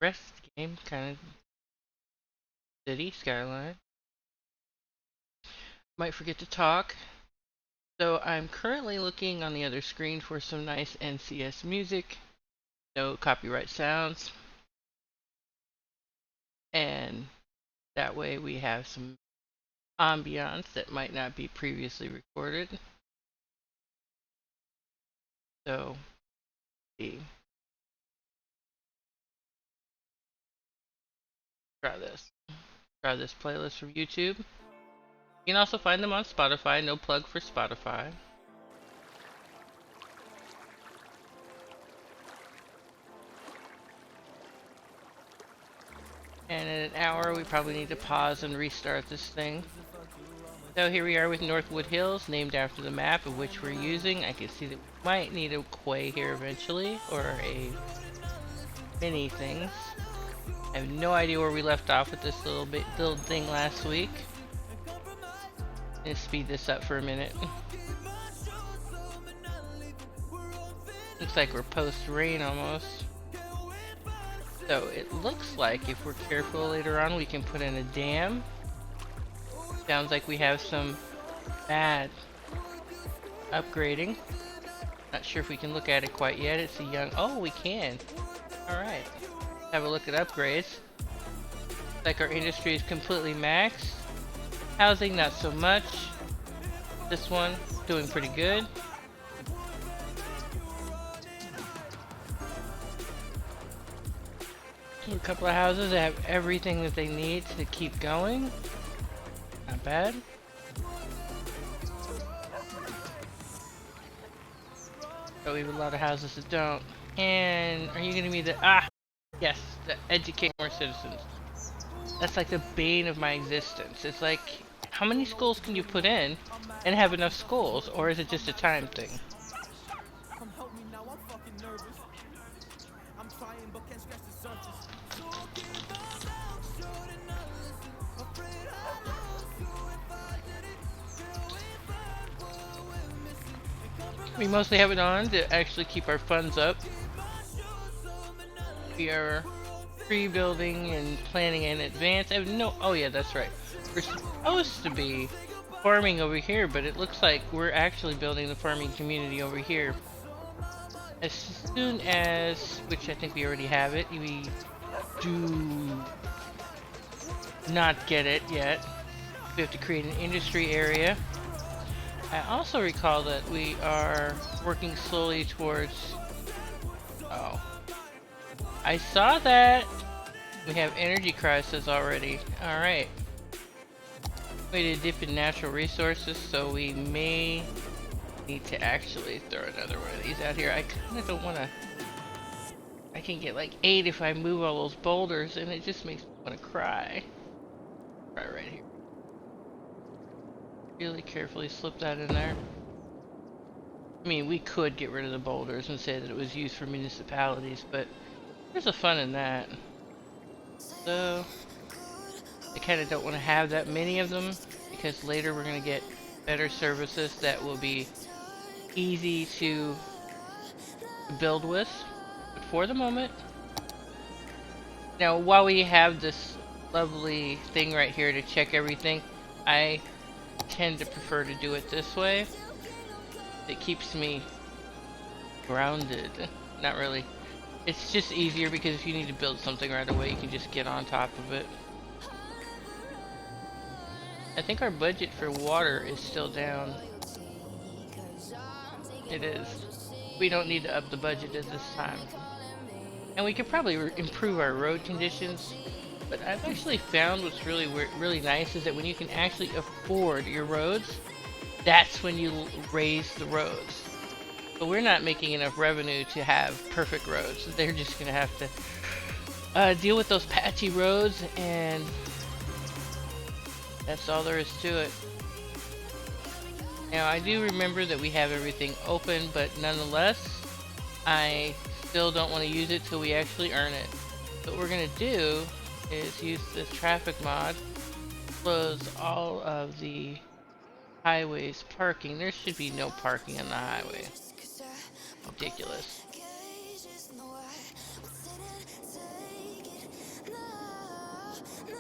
rest game kind of city Skyline. Might forget to talk. So I'm currently looking on the other screen for some nice NCS music, no copyright sounds, and that way we have some ambiance that might not be previously recorded. So, see, try this. Try this playlist from YouTube. You can also find them on Spotify. No plug for Spotify. And in an hour, we probably need to pause and restart this thing. So here we are with Northwood Hills, named after the map of which we're using. I can see that we might need a quay here eventually, or a mini things. I have no idea where we left off with this little thing last week. Let's speed this up for a minute. Looks like we're post-rain almost. So it looks like if we're careful later on, we can put in a dam. Sounds like we have some bad upgrading. Not sure if we can look at it quite yet. It's a young... Oh, we can. Alright. Have a look at upgrades. Looks like our industry is completely maxed. Housing, not so much. This one, doing pretty good. A couple of houses that have everything that they need to keep going. Not bad. But we have a lot of houses that don't. And are you gonna be the yes, the educate more citizens. That's like the bane of my existence. It's like, how many schools can you put in and have enough schools, or is it just a time thing? We mostly have it on to actually keep our funds up. We are pre-building and planning in advance. I have no... Oh yeah, that's right. We're supposed to be farming over here, but it looks like we're actually building the farming community over here. As soon as... Which I think we already have it. We do not get it yet. We have to create an industry area. I also recall that we are working slowly towards... Oh. I saw that! We have energy crisis already. Alright. Way to dip in natural resources, so we may need to actually throw another one of these out here. I kinda don't wanna... I can get like 8 if I move all those boulders, and it just makes me wanna cry. Right here. Really carefully slip that in there. I mean, we could get rid of the boulders and say that it was used for municipalities, but there's a fun in that. So, I kind of don't want to have that many of them, because later we're going to get better services that will be easy to build with. But for the moment, now while we have this lovely thing right here to check everything, I tend to prefer to do it this way. It keeps me grounded. Not really. It's just easier because if you need to build something right away, you can just get on top of it. I think our budget for water is still down. It is. We don't need to up the budget at this time. And we could probably improve our road conditions. But I've actually found what's really nice is that when you can actually afford your roads, that's when you raise the roads. But we're not making enough revenue to have perfect roads. They're just gonna have to deal with those patchy roads, and that's all there is to it. Now I do remember that we have everything open, but nonetheless, I still don't want to use it till we actually earn it. What we're gonna do is use this traffic mod, close all of the highways parking. There should be no parking on the highway. Ridiculous.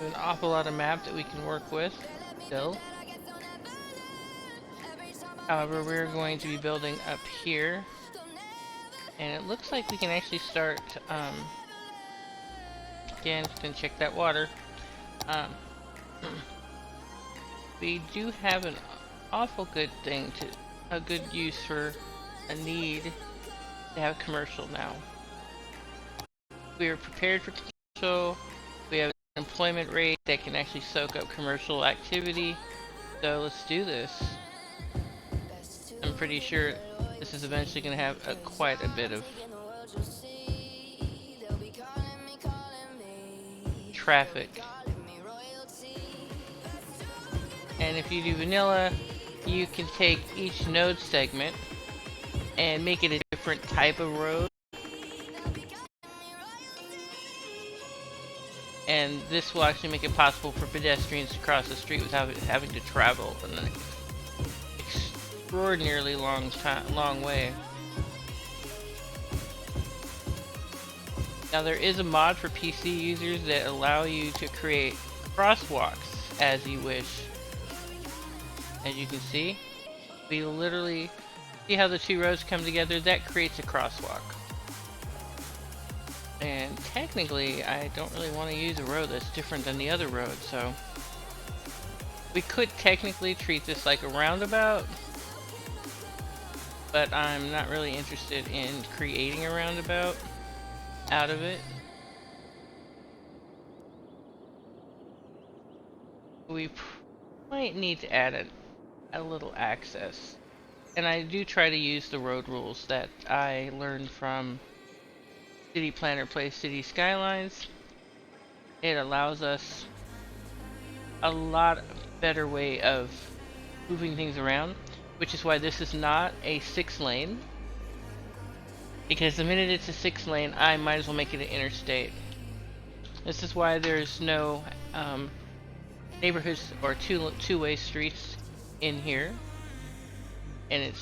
An awful lot of map that we can work with still. However, we're going to be building up here. And it looks like we can actually start, again, just gonna check that water. Um, we do have an awful good thing a good use for a need to have commercial now. We are prepared for commercial. We have an employment rate that can actually soak up commercial activity. So let's do this. I'm pretty sure this is eventually going to have quite a bit of traffic. And if you do vanilla, you can take each node segment and make it a different type of road. And this will actually make it possible for pedestrians to cross the street without having to travel an extraordinarily long way. Now there is a mod for PC users that allow you to create crosswalks as you wish. As you can see, we literally see how the two roads come together. That creates a crosswalk. And technically, I don't really want to use a road that's different than the other road, so we could technically treat this like a roundabout, but I'm not really interested in creating a roundabout out of it. We might need to add a little access. And I do try to use the road rules that I learned from City Planner Play City Skylines. It allows us a lot better way of moving things around, which is why this is not a 6-lane. Because the minute it's a 6-lane, I might as well make it an interstate. This is why there's no neighborhoods or two-way streets in here. And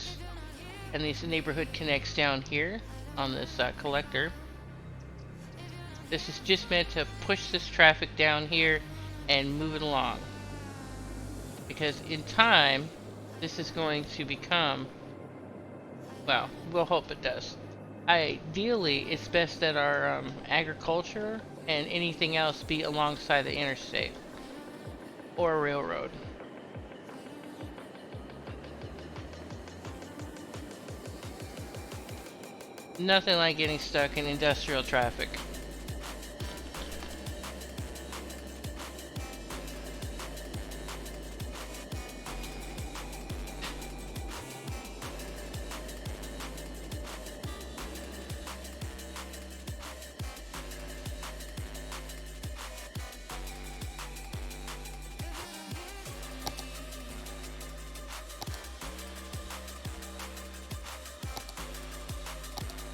this neighborhood connects down here on this collector. This is just meant to push this traffic down here and move it along. Because in time, this is going to become, well, we'll hope it does. Ideally, it's best that our agriculture and anything else be alongside the interstate or a railroad. Nothing like getting stuck in industrial traffic.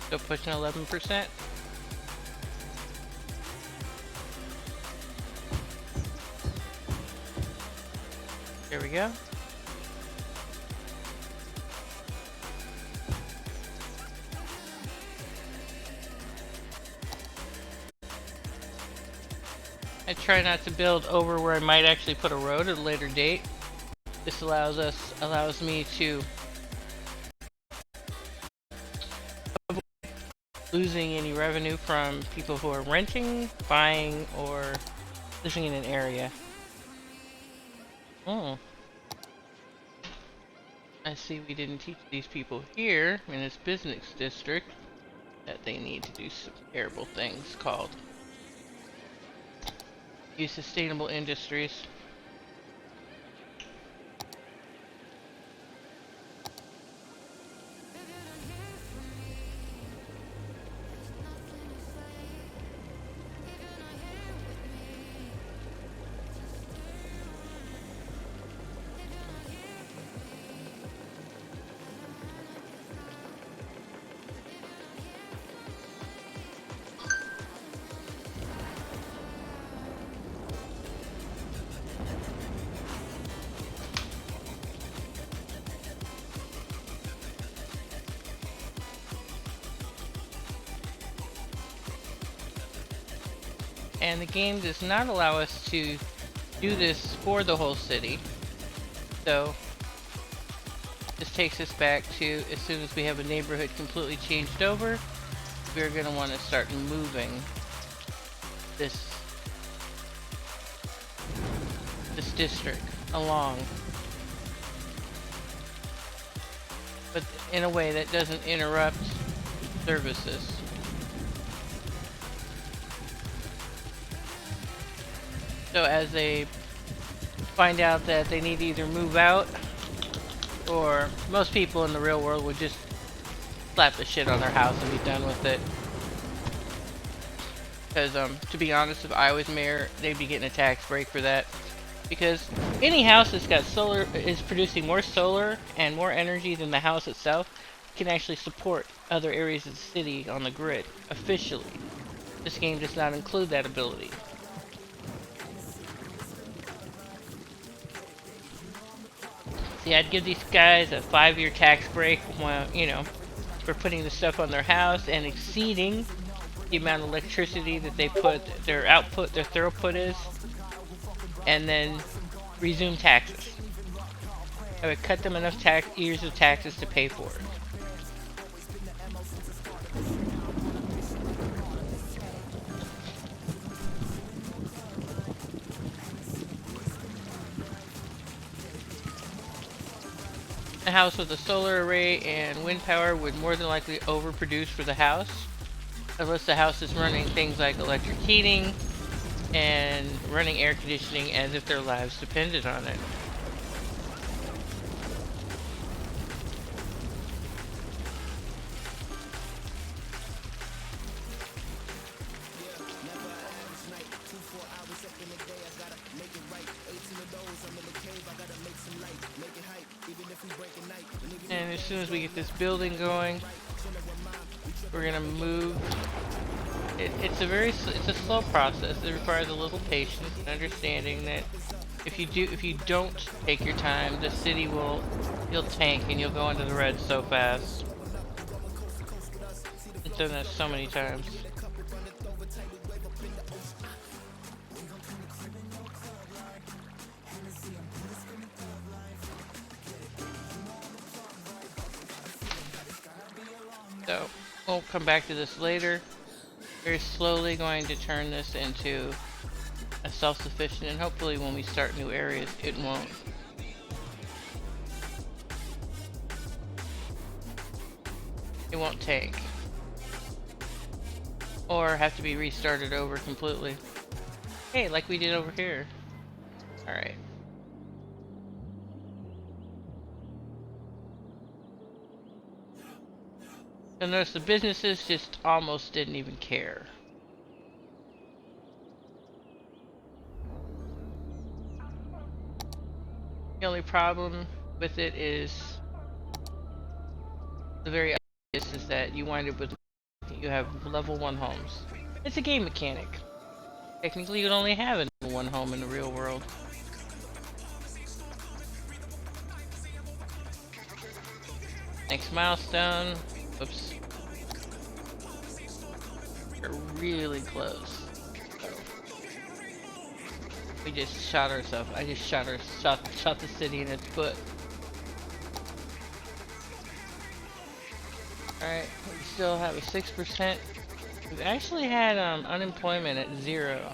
Still pushing 11%. There we go. I try not to build over where I might actually put a road at a later date. This allows me to avoid losing any revenue from people who are renting, buying, or living in an area. I see we didn't teach these people here in this business district that they need to do some terrible things called use sustainable industries. and the game does not allow us to do this for the whole city. So this takes us back to, as soon as we have a neighborhood completely changed over, we're going to want to start moving this district along, but in a way that doesn't interrupt services. So as they find out that they need to either move out, or most people in the real world would just slap the shit on their house and be done with it. Because to be honest, if I was mayor, they'd be getting a tax break for that. Because any house that's got solar, is producing more solar and more energy than the house itself, can actually support other areas of the city on the grid, officially. This game does not include that ability. See, I'd give these guys a 5-year tax break, while, you know, for putting the stuff on their house and exceeding the amount of electricity that they put, their output, their throughput is, and then resume taxes. I would cut them enough years of taxes to pay for it. A house with a solar array and wind power would more than likely overproduce for the house, unless the house is running things like electric heating and running air conditioning as if their lives depended on it. And as soon as we get this building going, we're gonna move. It's a slow process. It requires a little patience and understanding that if you don't take your time, the city you'll tank and you'll go into the red so fast. I've done that so many times. So, we'll come back to this later. Very slowly going to turn this into a self-sufficient, and hopefully when we start new areas, it won't. It won't tank. Or have to be restarted over completely. Hey, like we did over here. Alright. You'll notice the businesses just almost didn't even care. The only problem with it is the very obvious is that you wind up with you have level 1 homes. It's a game mechanic. Technically, you'd only have a level 1 home in the real world. Next milestone. Oops. We're really close. We just shot ourselves. I just shot the city in its foot. Alright, we still have a 6%. We've actually had unemployment at 0.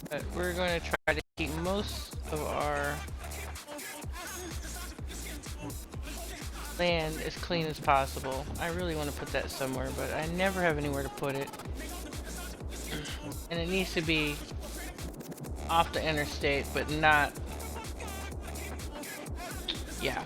But we're going to try to keep most of our land as clean as possible. I really want to put that somewhere, but I never have anywhere to put it. And it needs to be off the interstate, but not... Yeah.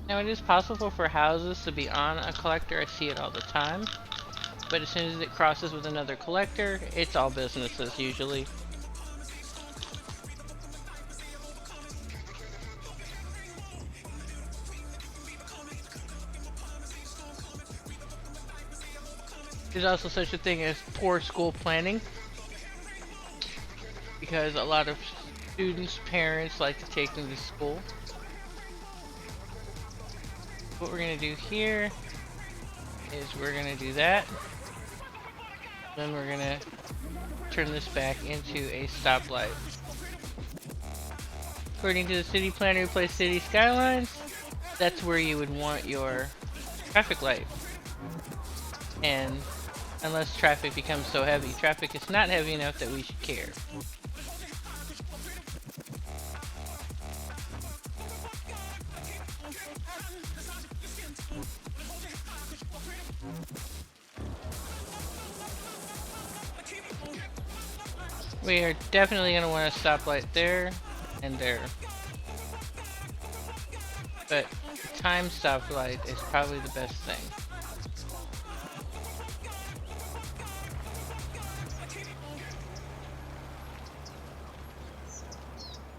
Now it is possible for houses to be on a collector, I see it all the time. But as soon as it crosses with another collector, it's all businesses usually. There's also such a thing as poor school planning, because a lot of students' parents like to take them to school. What we're gonna do here is we're gonna do that. Then we're gonna turn this back into a stoplight. According to the city planner who plays City Skylines, that's where you would want your traffic light. And unless traffic becomes so heavy, traffic is not heavy enough that we should care. We are definitely going to want a stoplight there and there. But the time stoplight is probably the best thing.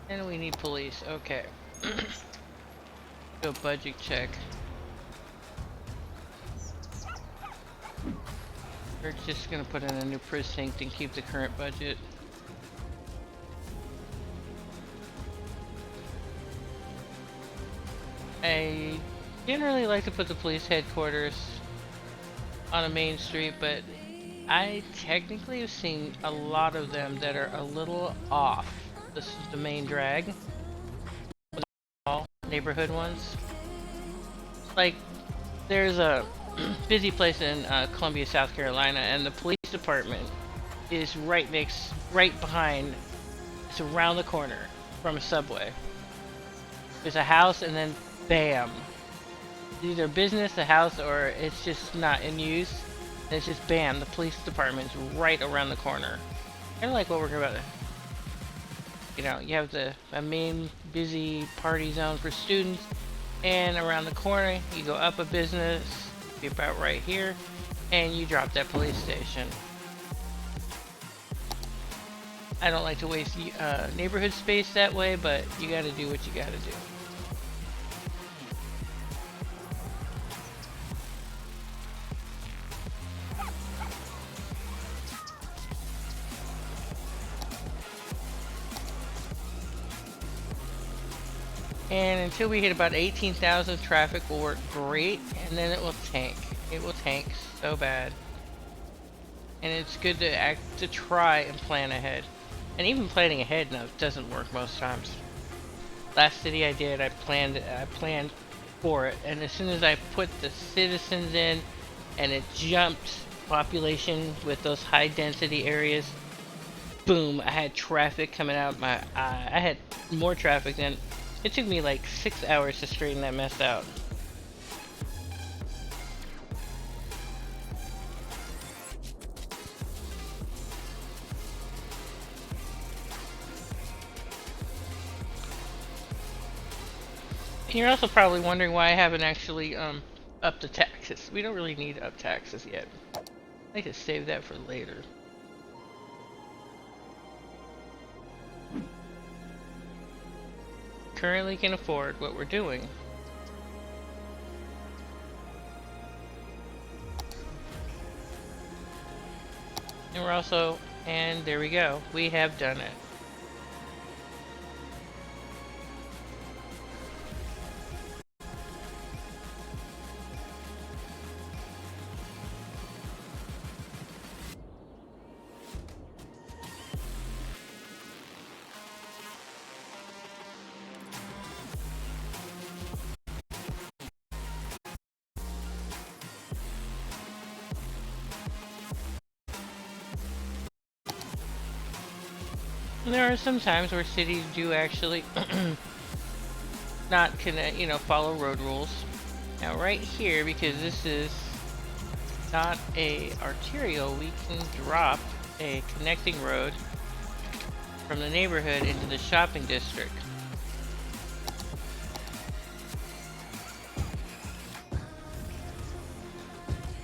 And we need police. Okay. Do a budget check. We're just going to put in a new precinct and keep the current budget. I generally like to put the police headquarters on a main street, but I technically have seen a lot of them that are a little off. This is the main drag. All neighborhood ones. Like, there's a busy place in Columbia, South Carolina, and the police department is right behind, it's around the corner from a Subway. There's a house, and then bam. It's either business, a house, or it's just not in use. And it's just bam, the police department's right around the corner. Kind of like what we're about to... You know, you have a main busy party zone for students, and around the corner, you go up a business, be about right here, and you drop that police station. I don't like to waste neighborhood space that way, but you gotta do what you gotta do. And until we hit about 18,000, traffic will work great, and then it will tank. It will tank so bad. And it's good to try and plan ahead. And even planning ahead now doesn't work most times. Last city I did, I planned for it, and as soon as I put the citizens in, and it jumped population with those high density areas, boom! I had traffic coming out my eye. I had more traffic than. It took me like 6 hours to straighten that mess out. And you're also probably wondering why I haven't actually upped the taxes. We don't really need to up taxes yet. I like to save that for later. Currently can afford what we're doing. And we're also, and there we go, we have done it. And there are some times where cities do actually not connect, follow road rules. Now right here, because this is not a arterial, we can drop a connecting road from the neighborhood into the shopping district.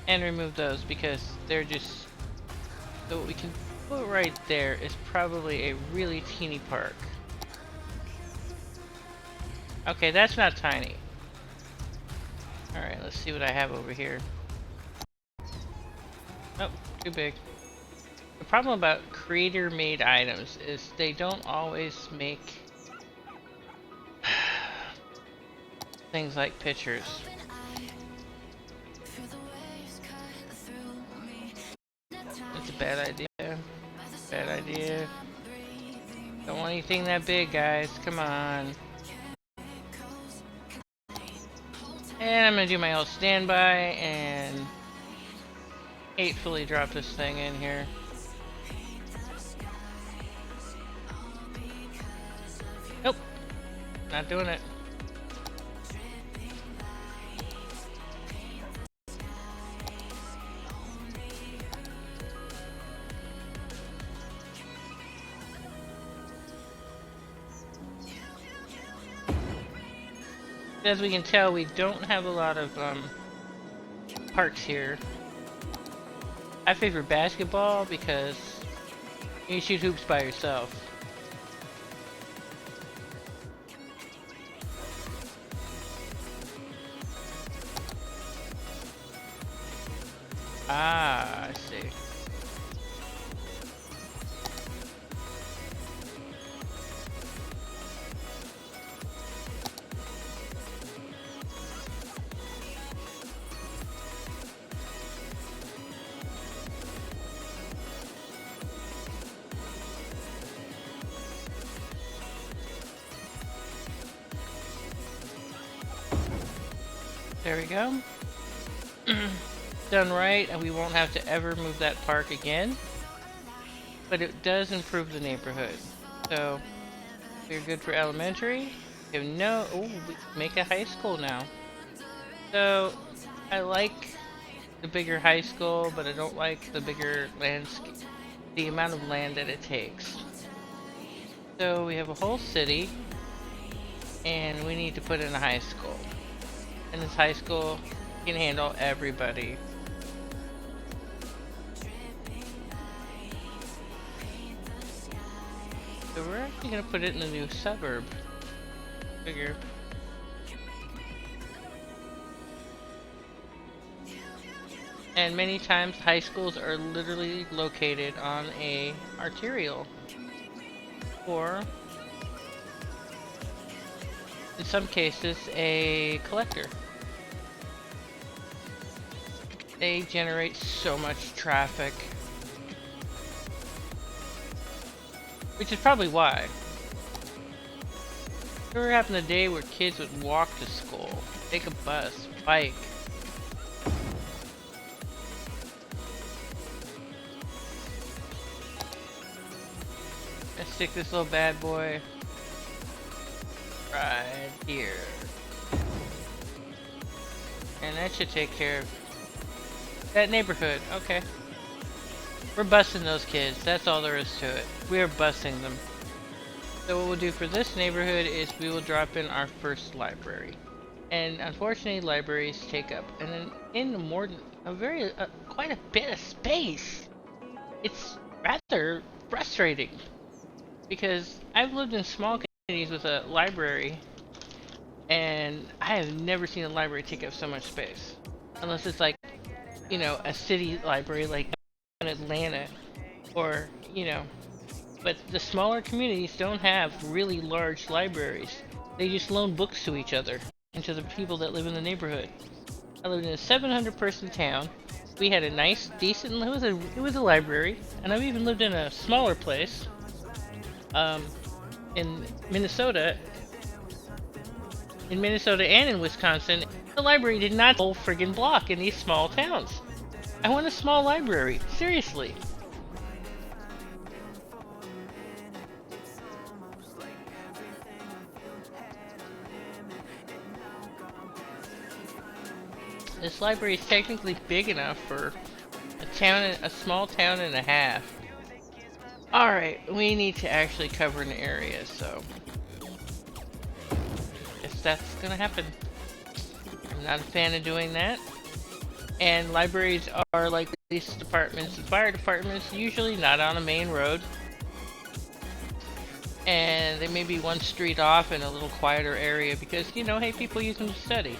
And remove those because they're just... So what we can put right there is probably a really teeny park. Okay, that's not tiny. Alright, let's see what I have over here. Oh, too big. The problem about creator-made items is they don't always make things like pictures. That's a bad idea. Bad idea. Don't want anything that big, guys. Come on. And I'm gonna do my old standby and hatefully drop this thing in here. Nope. Not doing it. As we can tell, we don't have a lot of parks here. I favor basketball because you can shoot hoops by yourself. Ah, I see. There we go. Done right, and we won't have to ever move that park again. But it does improve the neighborhood. So, we're good for elementary. We have no... Oh, we make a high school now. So, I like the bigger high school, but I don't like the bigger landscape. The amount of land that it takes. So, we have a whole city. And we need to put in a high school. And this high school can handle everybody. So we're actually gonna put it in a new suburb. Figure. And many times high schools are literally located on a arterial. Or in some cases a collector. They generate so much traffic. Which is probably why. Ever happened a day where kids would walk to school, take a bus, bike? Let's stick this little bad boy right here. And that should take care of that neighborhood. Okay. We're busing those kids. That's all there is to it. We are busing them. So what we'll do for this neighborhood is we will drop in our first library. And unfortunately, libraries take up quite a bit of space. It's rather frustrating because I've lived in small communities with a library, and I have never seen a library take up so much space, unless it's like, you know, a city library like in Atlanta, or you know. But the smaller communities don't have really large libraries. They just loan books to each other and to the people that live in the neighborhood. I lived in a 700-person town. We had a nice, decent, it was a library, and I've even lived in a smaller place, in Minnesota. In Minnesota and in Wisconsin, the library did not whole friggin' block in these small towns. I want a small library, seriously. This library is technically big enough for a small town and a half. Alright, we need to actually cover an area, so guess that's gonna happen. I'm not a fan of doing that. And libraries are like police departments and fire departments, usually not on a main road. And they may be one street off in a little quieter area because, you know, hey, people use them to study.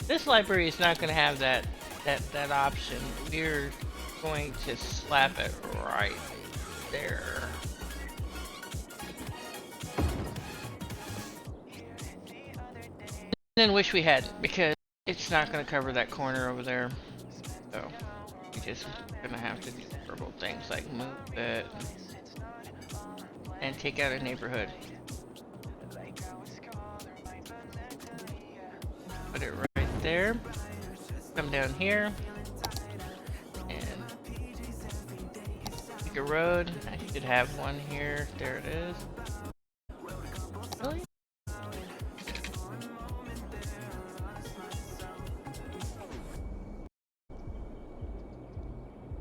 This library is not going to have that option. We're going to slap it right there. And then wish we hadn't, because it's not going to cover that corner over there. So we just gonna have to do verbal things like move it and take out a neighborhood. Put it right there. Come down here and make a road. I should have one here. There it is. Really?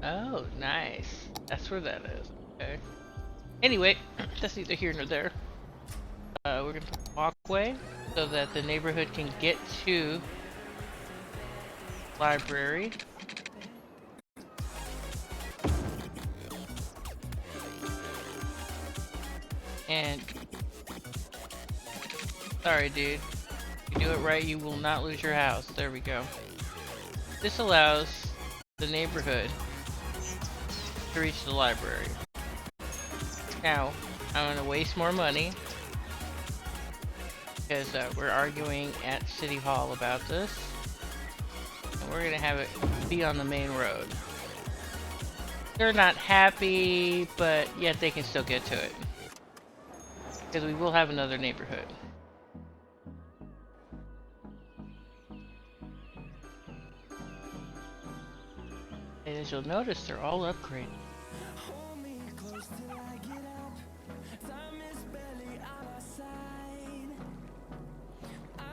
Oh, nice. That's where that is. Okay. Anyway, that's neither here nor there. We're gonna put a walkway so that the neighborhood can get to library. And sorry, dude. If you do it right, you will not lose your house. There we go. This allows the neighborhood to reach the library. Now, I'm gonna waste more money because we're arguing at City Hall about this, and we're gonna have it be on the main road. They're not happy, but yet they can still get to it because we will have another neighborhood. And as you'll notice, they're all upgraded.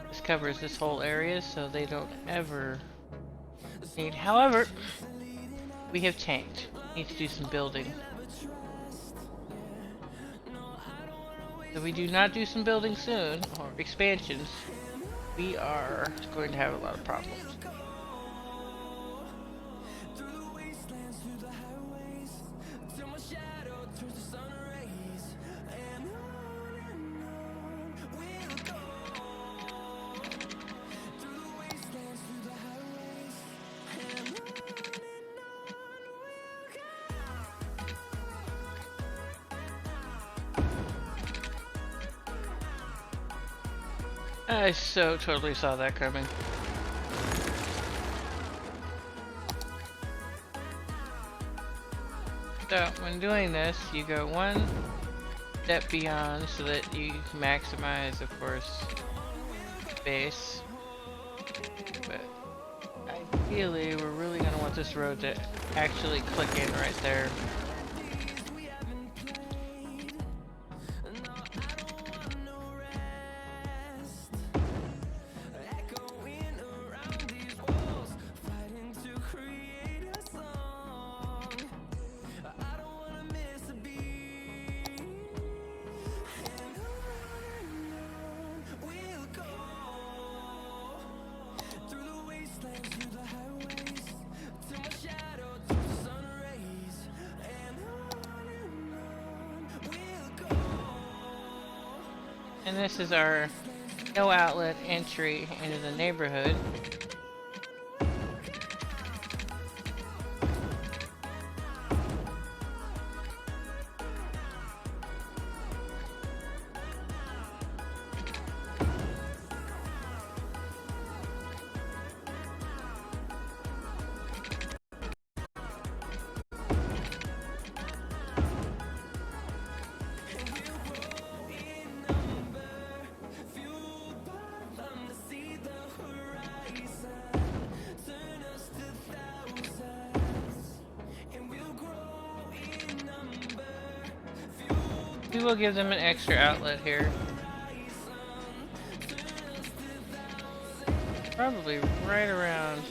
This covers this whole area so they don't ever need. However, we have tanked. Need to do some building. If we do not do some building soon, or expansions, we are going to have a lot of problems. I so totally saw that coming. So, when doing this, you go one step beyond so that you maximize, of course, space. But ideally, we're really going to want this road to actually click in right there. And this is our no outlet entry into the neighborhood. We will give them an extra outlet here. Probably right around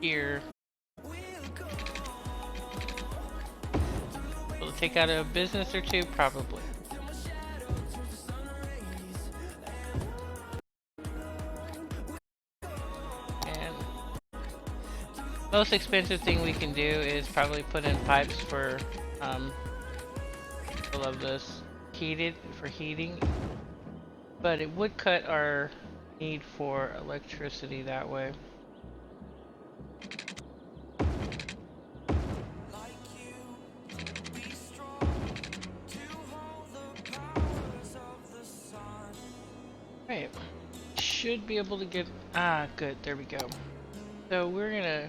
here. Will it take out a business or two? Probably. Most expensive thing we can do is probably put in pipes for all of this heating, but it would cut our need for electricity that way. Right, should be able to get good, there we go. So we're gonna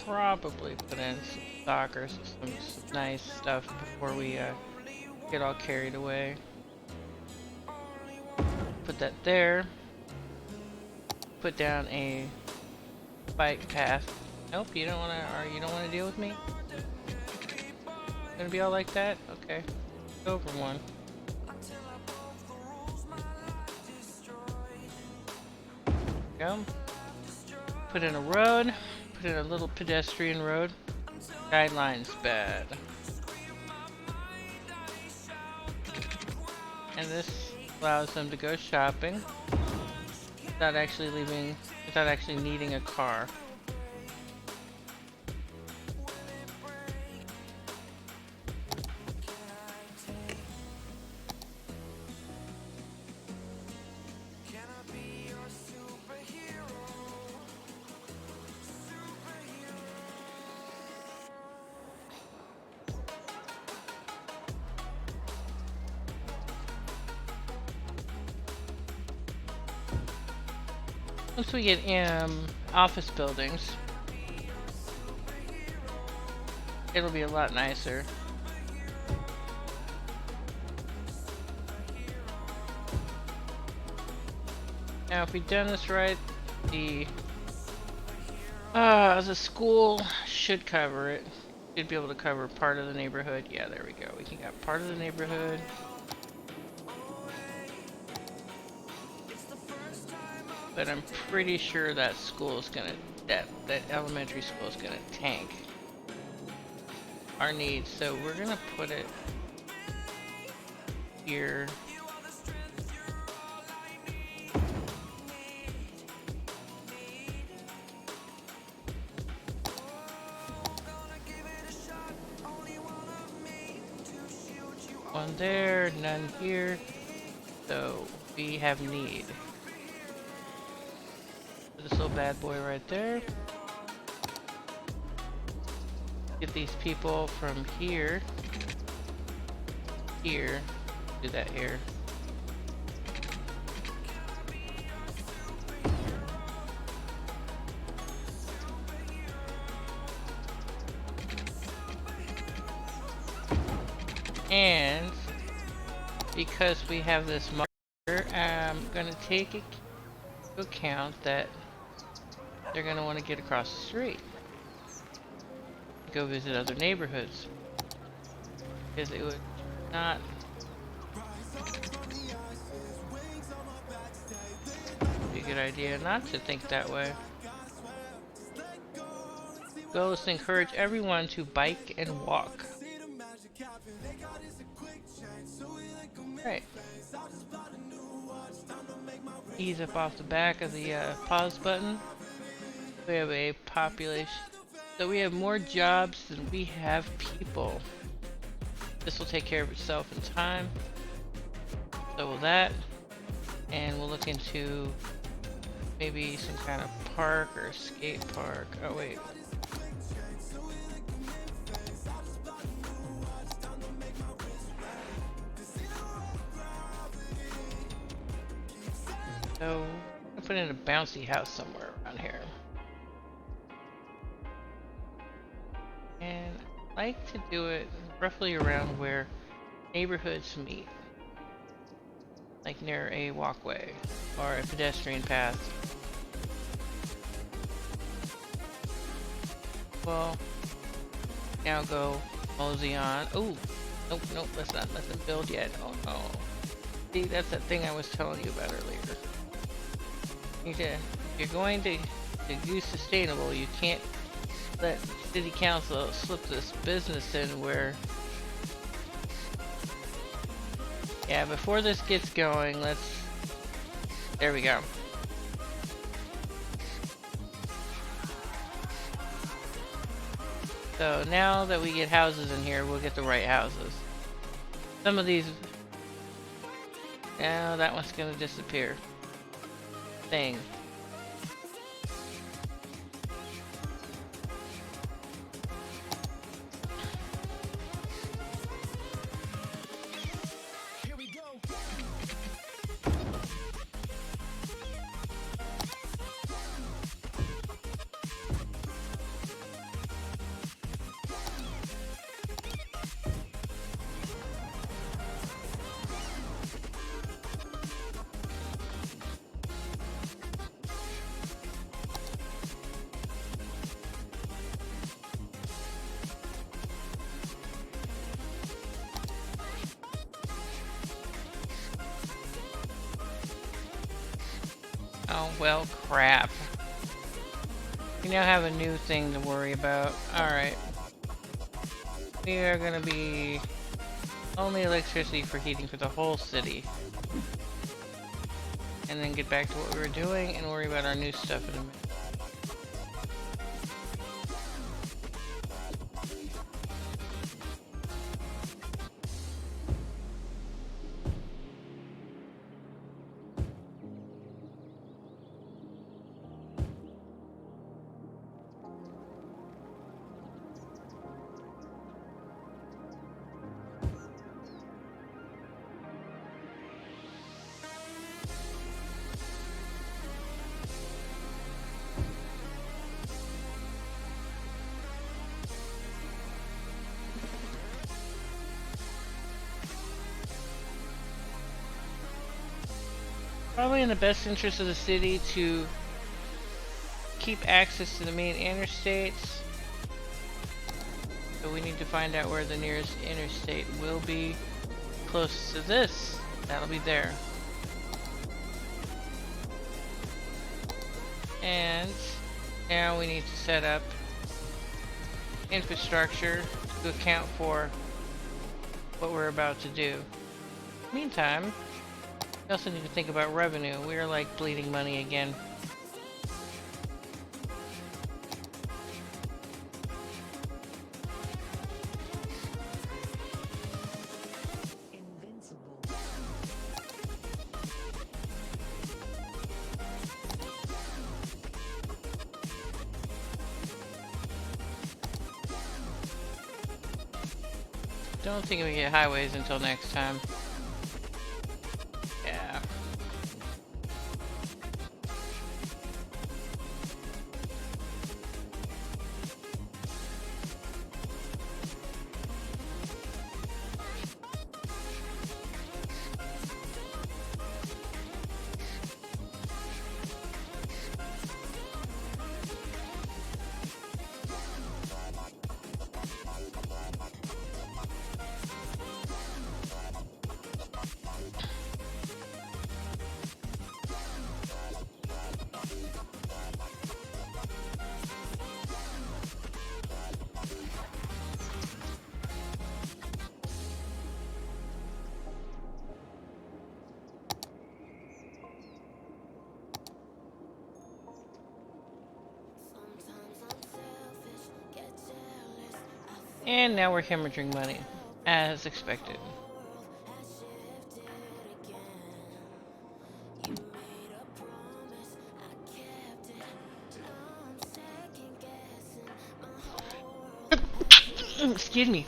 probably put in some soccer, some nice stuff before we get all carried away. Put that there. Put down a bike path. Nope, you don't wanna, or you don't wanna deal with me? Gonna be all like that? Okay. Go over one. Go. Put in a road. Put in a little pedestrian road. Skylines bad. And this allows them to go shopping without actually needing a car. Once we get office buildings, it'll be a lot nicer. Now, if we've done this right, the school should cover it. Should be able to cover part of the neighborhood. Yeah, there we go. We can get part of the neighborhood. But I'm pretty sure that school is gonna, that elementary school is gonna tank our needs. So we're gonna put it here. One there, none here. So we have need. This little bad boy right there. Get these people from here. Here. Do that here. And because we have this marker, I'm gonna take into account that they're gonna want to get across the street, go visit other neighborhoods, because it would not be a good idea not to think that way. Goal is to encourage everyone to bike and walk. Right. Ease up off the back of the pause button. We have a population, so we have more jobs than we have people. This will take care of itself in time. So will that, and we'll look into maybe some kind of park or skate park. Oh wait. So I'll put in a bouncy house somewhere around here. And I like to do it roughly around where neighborhoods meet. Like near a walkway or a pedestrian path. Well, now go mosey on. Oh, nope, let's not let them build yet. Oh no. See, that's that thing I was telling you about earlier. If you're going to do sustainable, you can't let city council slip this business in where, yeah, before this gets going, there we go. So now that we get houses in here, we'll get the right houses. Some of these... Now that one's gonna disappear. Thing. Oh, well, crap. We now have a new thing to worry about. Alright. We are gonna be only electricity for heating for the whole city. And then get back to what we were doing and worry about our new stuff in a minute. Probably in the best interest of the city to keep access to the main interstates. So we need to find out where the nearest interstate will be. Close to this, that'll be there. And now we need to set up infrastructure to account for what we're about to do. Meantime, we also need to think about revenue. We are like bleeding money again. Don't think we get highways until next time. Yeah. And now we're hemorrhaging money, as expected. Excuse me.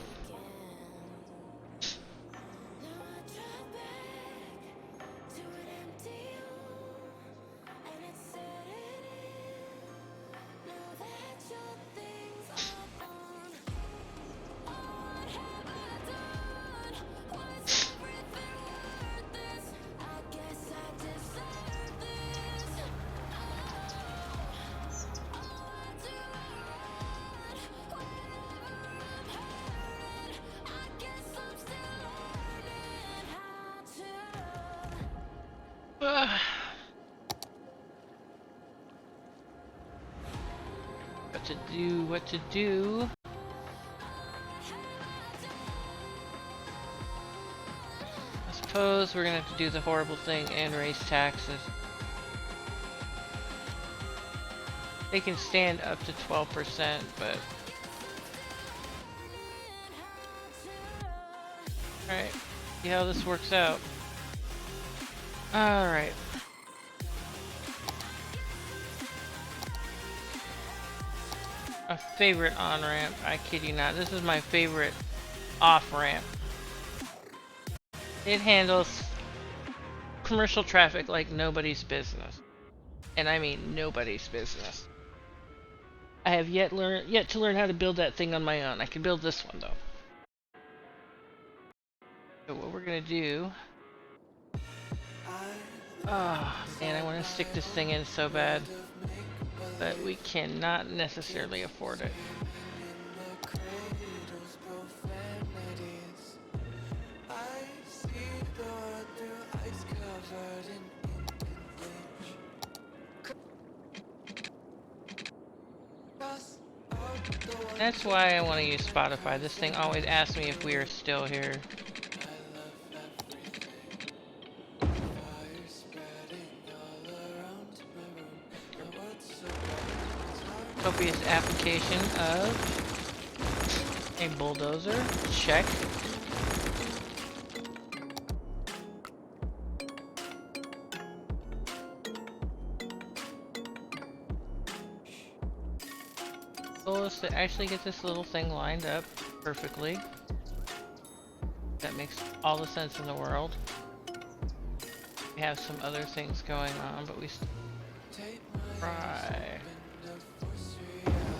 What to do. I suppose we're gonna have to do the horrible thing and raise taxes. They can stand up to 12%, but Alright, see how this works out. Alright. A favorite on-ramp, I kid you not. This is my favorite off-ramp. It handles commercial traffic like nobody's business. And I mean nobody's business. I have yet to learn how to build that thing on my own. I can build this one though. So what we're gonna do... Oh man, I want to stick this thing in so bad. But we cannot necessarily afford it. That's why I want to use Spotify. This thing always asks me if we are still here. Copious application of a bulldozer. Check. Goal is to actually get this little thing lined up perfectly. That makes all the sense in the world. We have some other things going on, but we try.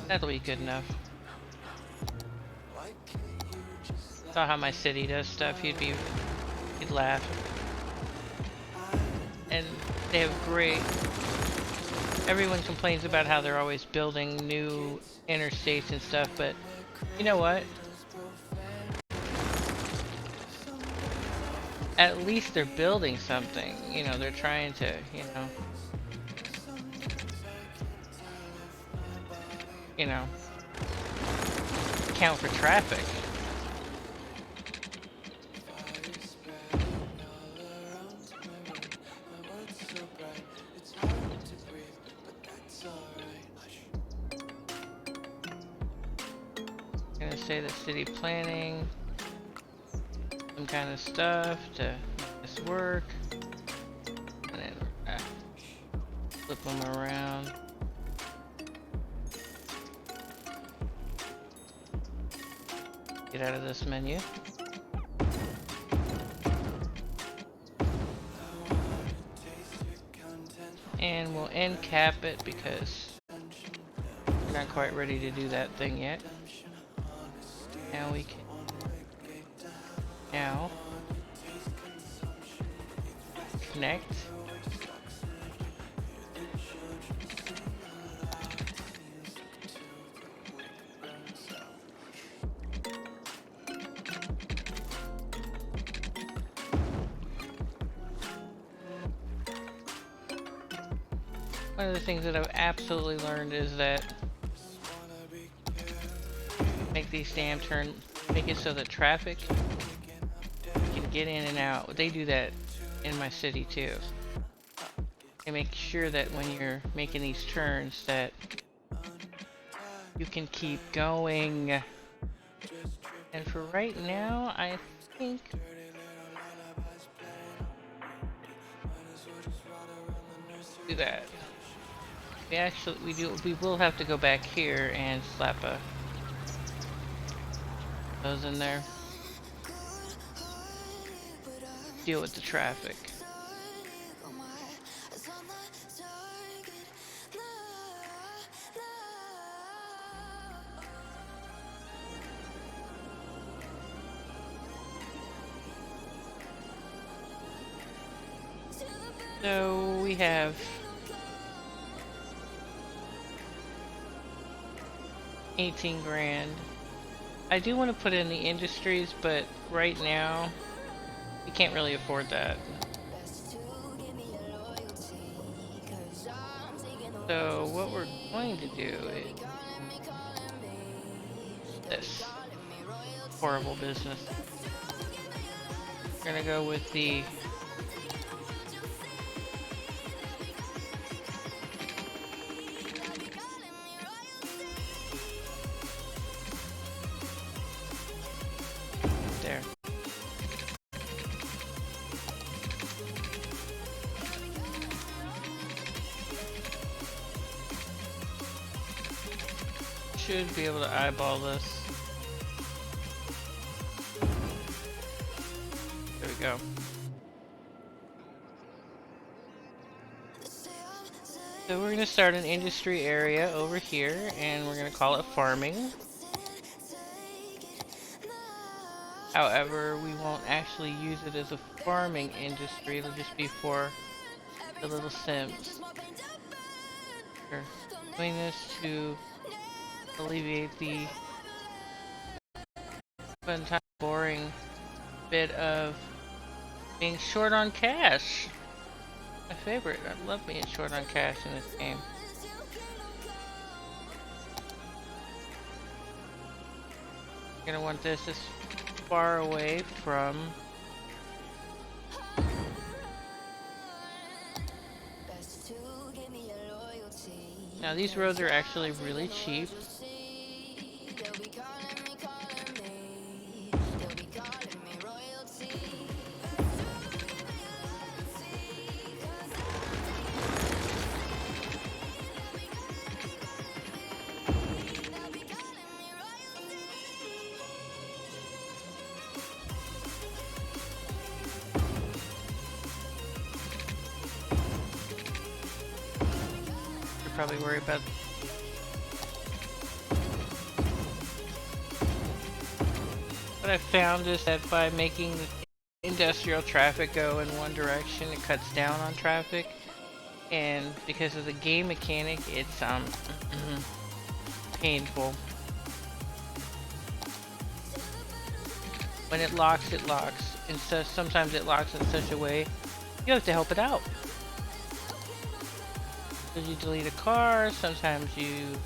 That'll be good enough. Saw how my city does stuff, you'd laugh. And they have great... Everyone complains about how they're always building new interstates and stuff, but you know what? At least they're building something. You know, they're trying to, account for traffic. I'm gonna say the city planning, some kind of stuff to make this work, and then flip them around. Get out of this menu. And we'll end cap it because we're not quite ready to do that thing yet. Now we can... Now... Connect. One of the things that I've absolutely learned is that make these damn turn, make it so that traffic can get in and out. They do that in my city too. They make sure that when you're making these turns that you can keep going. And for right now, I think do that. We will have to go back here and slap those in there. Deal with the traffic. So we have 18 grand. I do want to put in the industries, but right now we can't really afford that. So what we're going to do is this horrible business. We're gonna go with the there. should be able to eyeball this. There we go. So we're going to start an industry area over here, and we're going to call it farming. However, we won't actually use it as a farming industry. It'll just be for the little sims. We're doing this to alleviate the fun time boring bit of being short on cash. My favorite. I love being short on cash in this game. You're gonna want this as far away from now these roads are actually really cheap. Probably worry about what I found is that by making industrial traffic go in one direction, it cuts down on traffic, and because of the game mechanic, it's painful. When it locks, and so sometimes it locks in such a way you have to help it out. Did you delete a car? Sometimes you...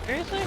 Seriously?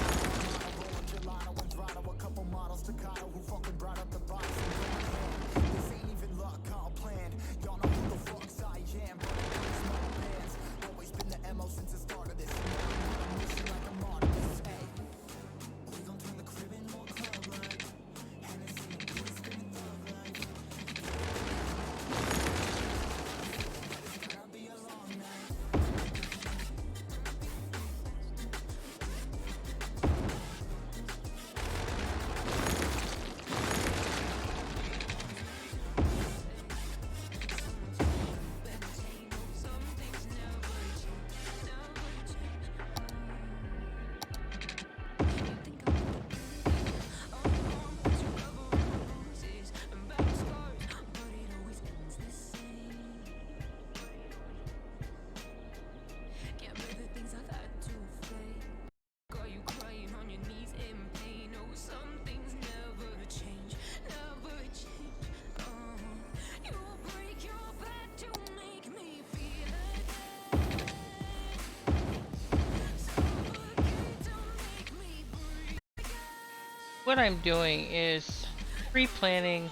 What I'm doing is pre-planning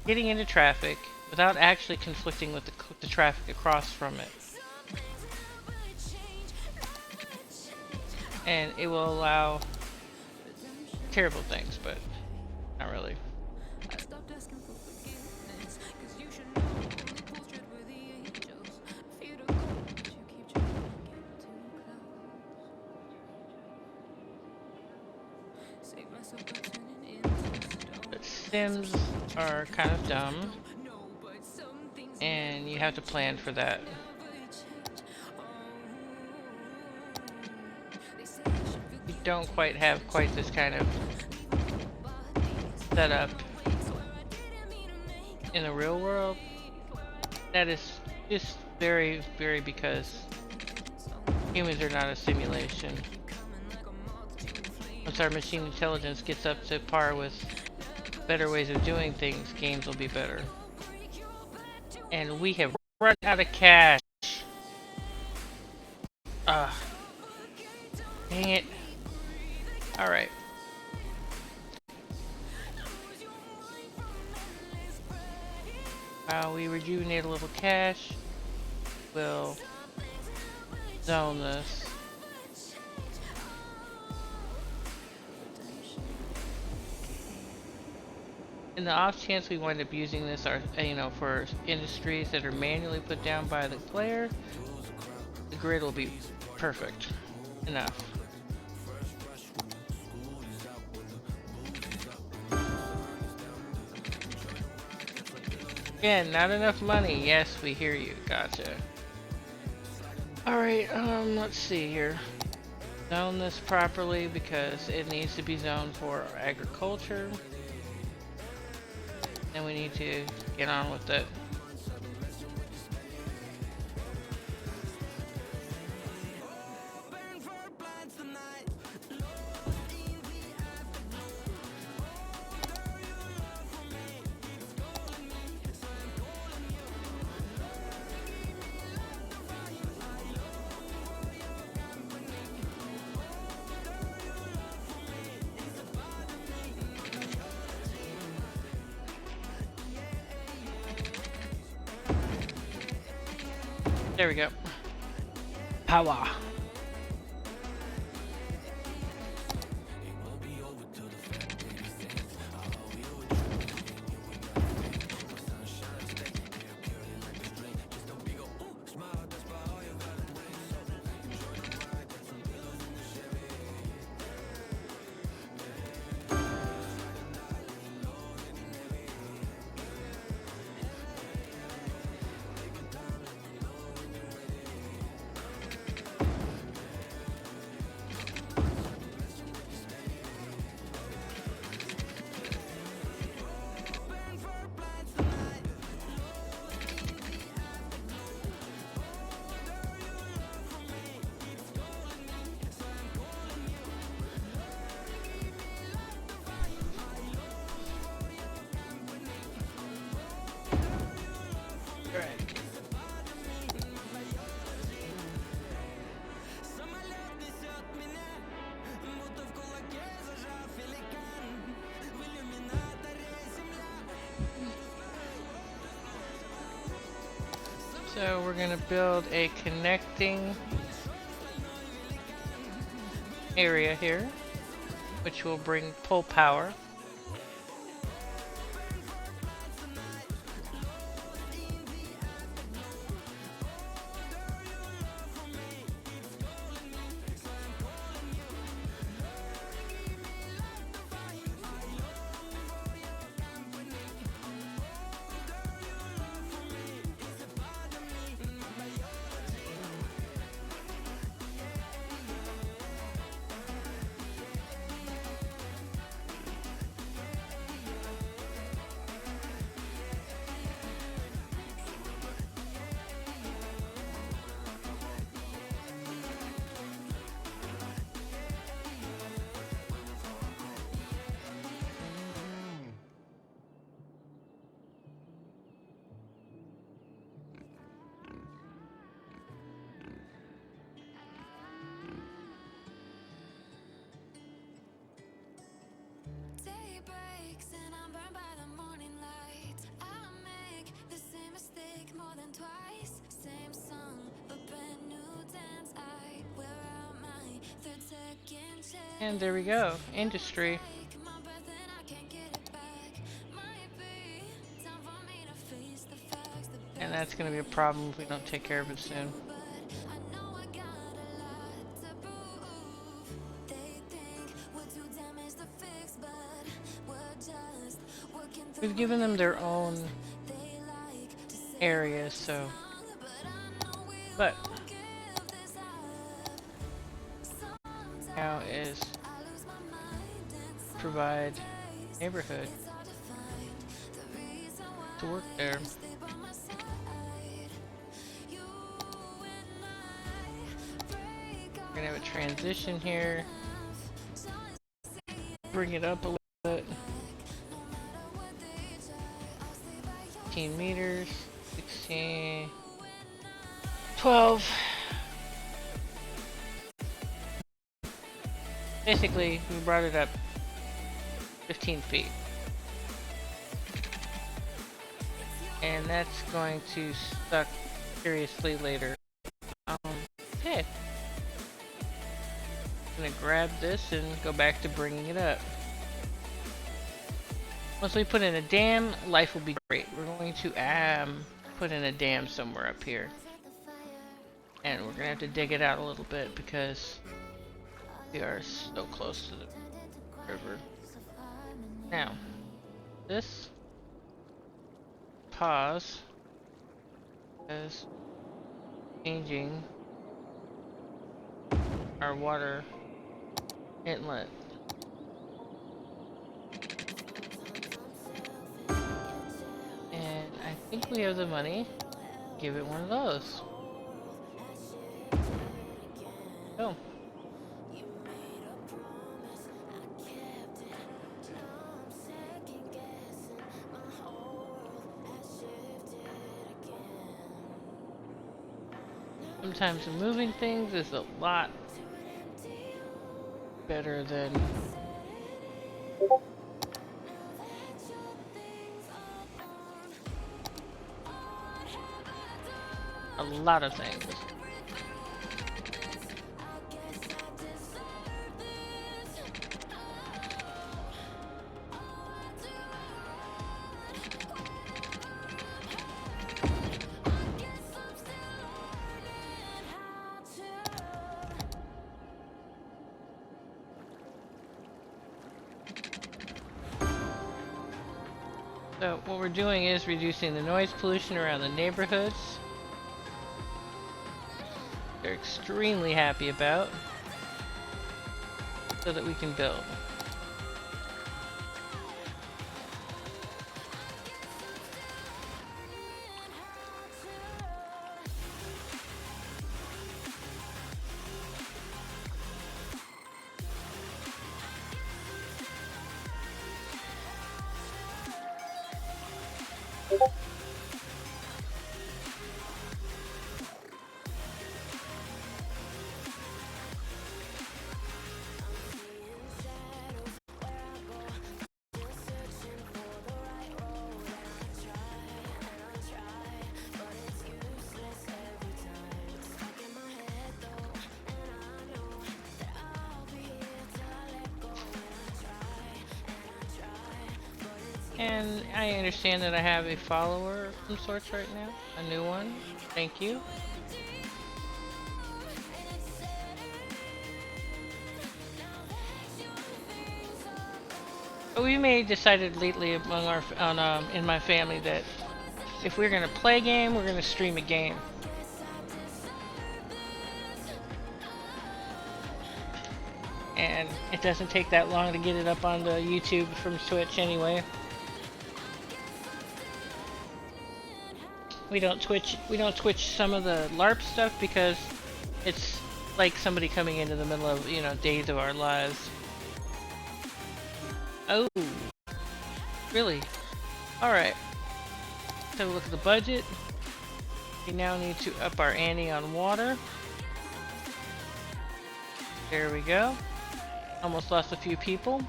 getting into traffic without actually conflicting with the traffic across from it. And it will allow terrible things, but not really. But Sims are kind of dumb, and you have to plan for that. You don't quite have this kind of setup in the real world. That is just very, very because humans are not a simulation. Once our machine intelligence gets up to par with better ways of doing things, games will be better. And we have run out of cash. Dang it. Alright. While we rejuvenate a little cash, we'll zone this. In the off chance we wind up using this, for industries that are manually put down by the player, the grid will be perfect enough. Again, not enough money. Yes, we hear you. Gotcha. Alright, let's see here. Zone this properly because it needs to be zoned for agriculture. And we need to get on with it. There we go. Power. So we're gonna build a connecting area here, which will bring pull power. And there we go, industry. And that's gonna be a problem if we don't take care of it soon. We've given them their own areas, so... But... now is... provide neighborhood to work there. We're gonna have a transition here. Bring it up a little bit. 15 meters, 16, 12. Basically, we brought it up 15 feet. and that's going to suck seriously later. Okay. I'm gonna grab this and go back to bringing it up. Once we put in a dam, life will be great. We're going to put in a dam somewhere up here. And we're gonna have to dig it out a little bit because we are so close to the river. Now, this pause is changing our water inlet. And I think we have the money. Give it one of those. Oh. Sometimes moving things is a lot better than a lot of things. So what we're doing is reducing the noise pollution around the neighborhoods. They're extremely happy about, so that we can build. And I understand that I have a follower of some sorts right now. A new one. Thank you. But we may decided lately among our in my family that if we're gonna play a game, we're gonna stream a game. And it doesn't take that long to get it up onto YouTube from Twitch anyway. We don't Twitch some of the LARP stuff because it's like somebody coming into the middle of, you know, days of our lives. Oh, really? Alright. Let's have a look at the budget. We now need to up our ante on water. There we go. Almost lost a few people.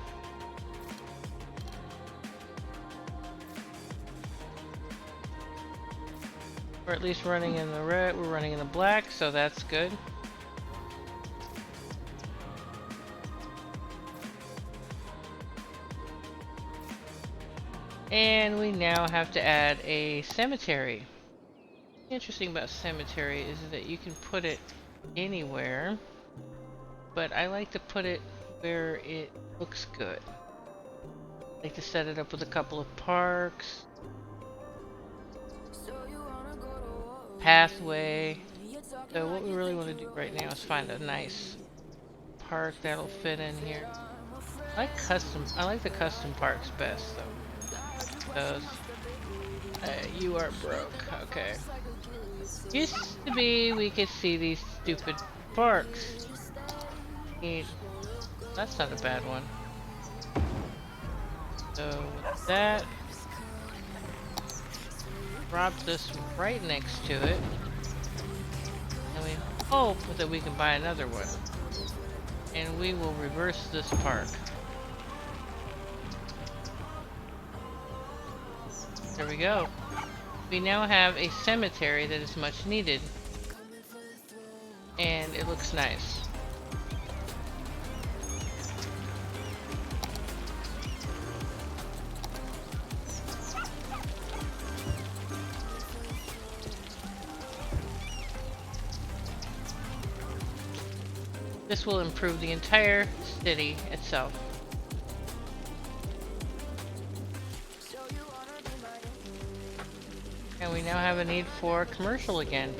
We're at least running in the red, we're running in the black, so that's good. And we now have to add a cemetery. What's interesting about cemetery is that you can put it anywhere, but I like to put it where it looks good. I like to set it up with a couple of parks. Pathway. So what we really want to do right now is find a nice park that'll fit in here. I like the custom parks best though. Those. You are broke. Okay. Used to be we could see these stupid parks. That's not a bad one. So with that, drop this right next to it, and we hope that we can buy another one, and we will reverse this park. There we go. We now have a cemetery that is much needed. And it looks nice. This will improve the entire city itself. And we now have a need for commercial again.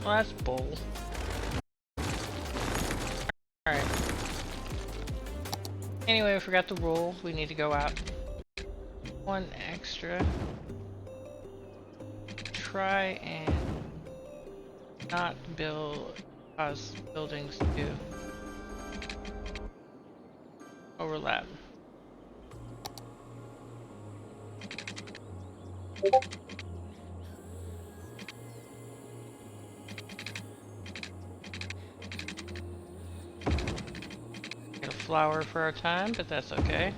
Well, that's bull. Alright. Anyway, I forgot the rule. We need to go out. One extra. Try and not cause buildings to overlap. Get a flower for our time, but that's okay.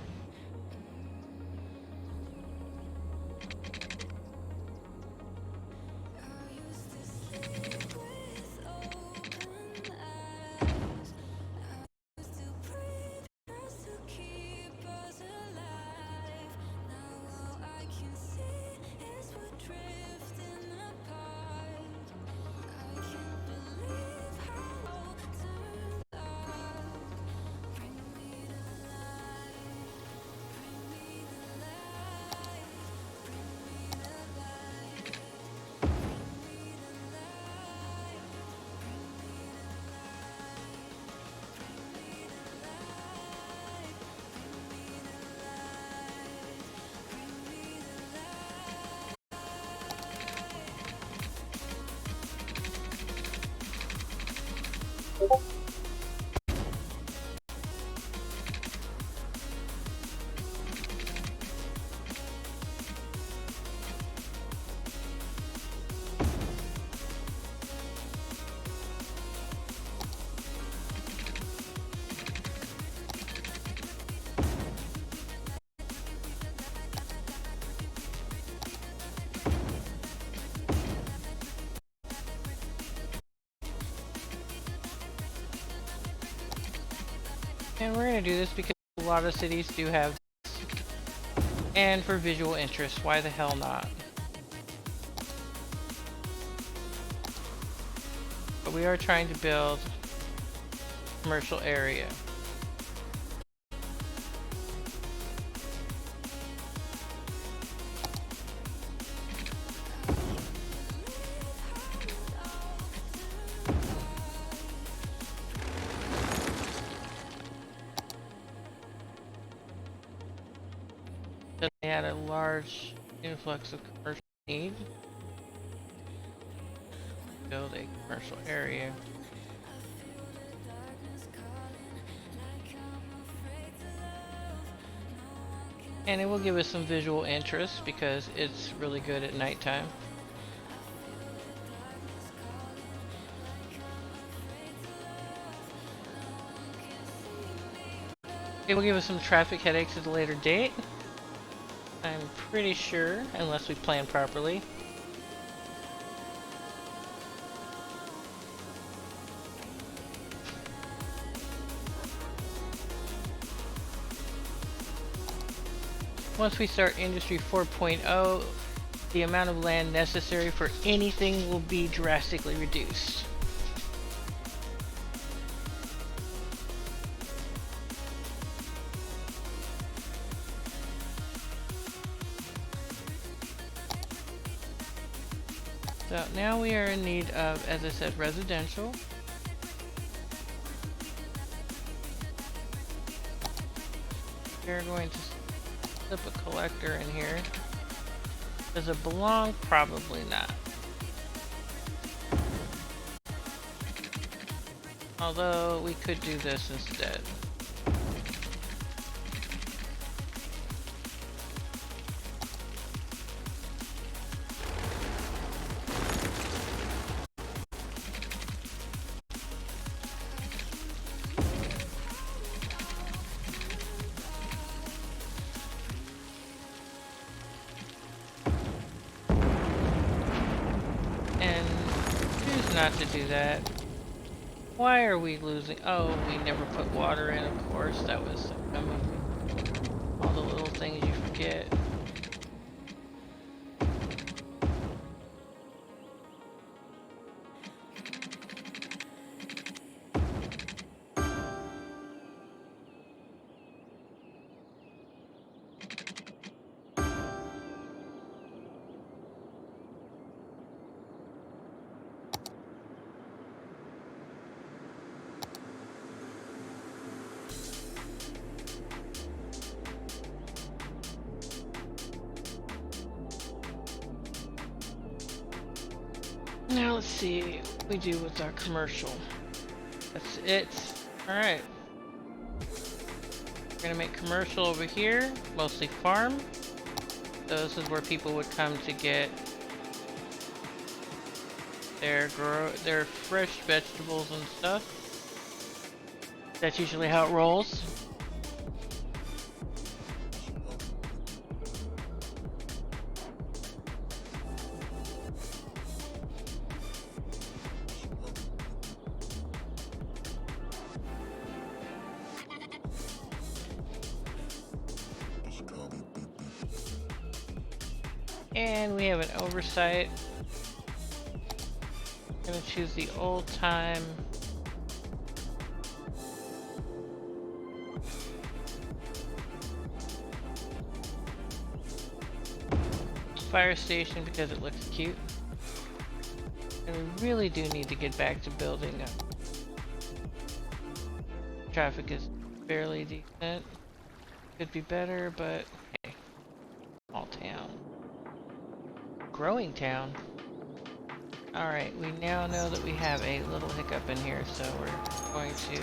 And we're going to do this because a lot of cities do have this. And for visual interest, why the hell not? But we are trying to build a commercial area. They had a large influx of commercial need. Build a commercial area. And it will give us some visual interest because it's really good at nighttime. It will give us some traffic headaches at a later date. I'm pretty sure, unless we plan properly. Once we start Industry 4.0, the amount of land necessary for anything will be drastically reduced. So now we are in need of, as I said, residential. We're going to slip a collector in here. Does it belong? Probably not. Although we could do this instead. And choose not to do that. Why are we losing? Oh, we never put water in, of course. That was all the little things you forget. Now let's see what we do with our commercial. That's it. Alright. We're gonna make commercial over here, mostly farm. So this is where people would come to get their fresh vegetables and stuff. That's usually how it rolls. And we have an oversight. I'm gonna choose the old time. Fire station because it looks cute. And we really do need to get back to building up. Traffic is fairly decent. Could be better, but hey. Small town. Growing town. Alright, we now know that we have a little hiccup in here, so we're going to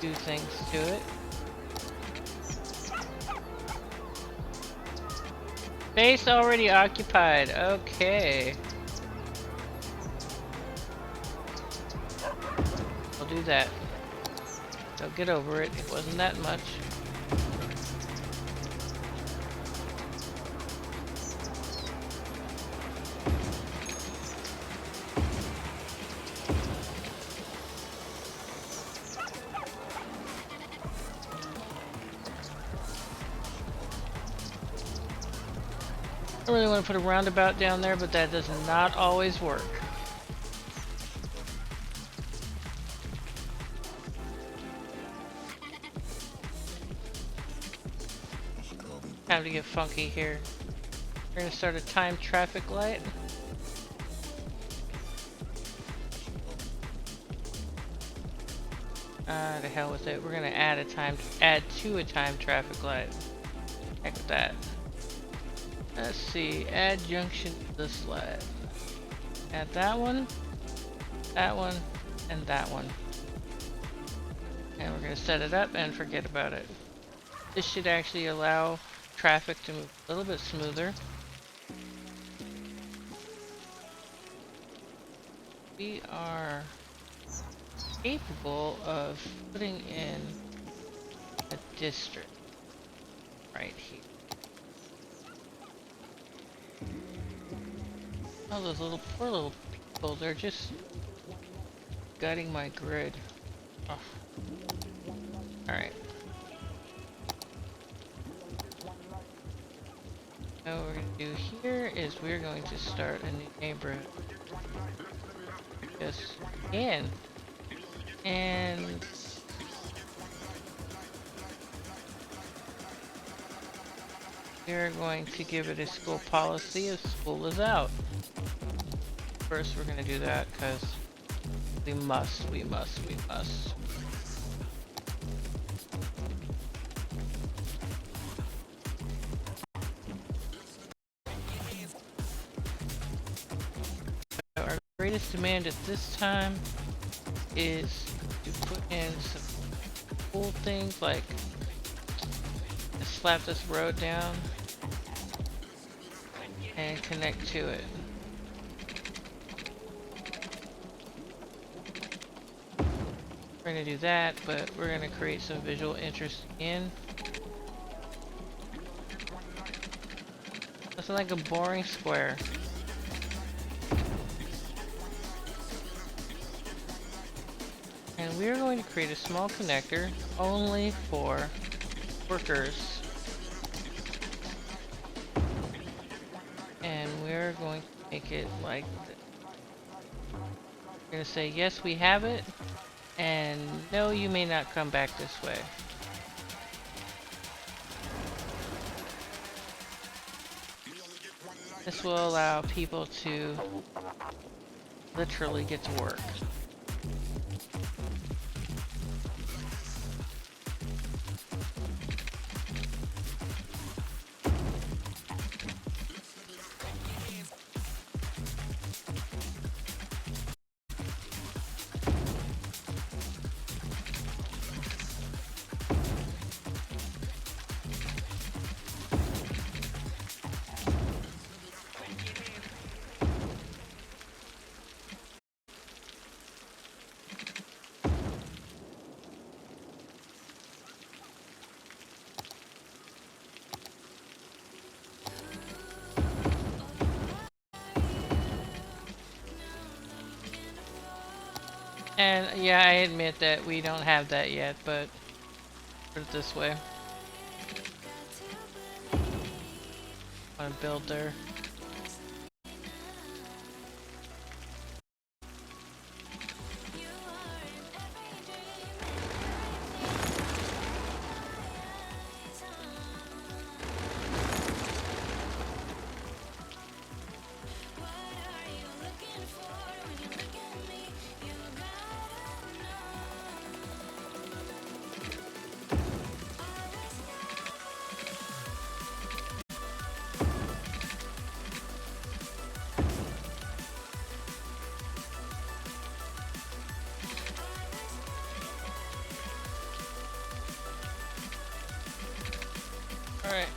do things to it. Space already occupied. Okay. We'll do that. So get over it. It wasn't that much. I really want to put a roundabout down there, but that does not always work. Time to get funky here. We're going to start a timed traffic light. The hell with it. We're going to add to a timed traffic light. Heck with that. Let's see, add junction to the slide. Add that one, and that one. And we're going to set it up and forget about it. This should actually allow traffic to move a little bit smoother. We are capable of putting in district right here. Oh, those poor little people, they're just gutting my grid. Oh. Alright. Now what we're going to do here is we're going to start a new neighborhood. Just again. And we're going to give it a school policy if school is out. First we're going to do that because we must. Our greatest demand at this time is to put in some cool things like slap this road down and connect to it. We're going to do that, but we're going to create some visual interest in. That's like a boring square. And we're going to create a small connector only for workers. And we're going to make it like this. We're going to say, yes, we have it. And no, you may not come back this way. This will allow people to literally get to work. And yeah, I admit that we don't have that yet, but put it this way. I want to build there. Alright,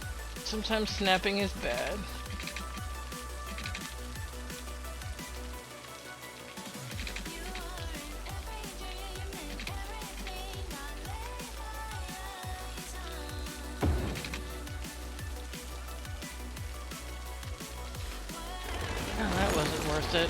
sometimes snapping is bad. Oh, that wasn't worth it.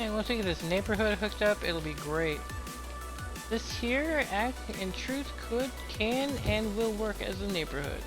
And once we get this neighborhood hooked up, it'll be great. This here, in truth, can, and will work as a neighborhood.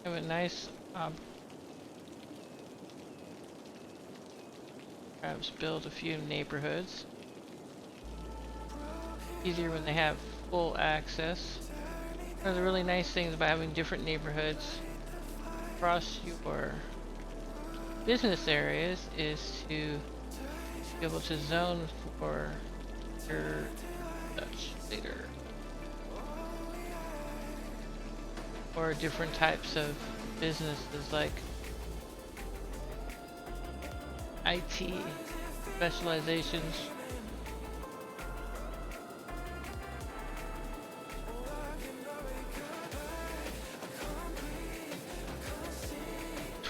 Have a nice perhaps build a few neighborhoods. Easier when they have full access. One of the really nice things about having different neighborhoods across your business areas is to be able to zone for your Dutch later. Or different types of businesses like IT specializations.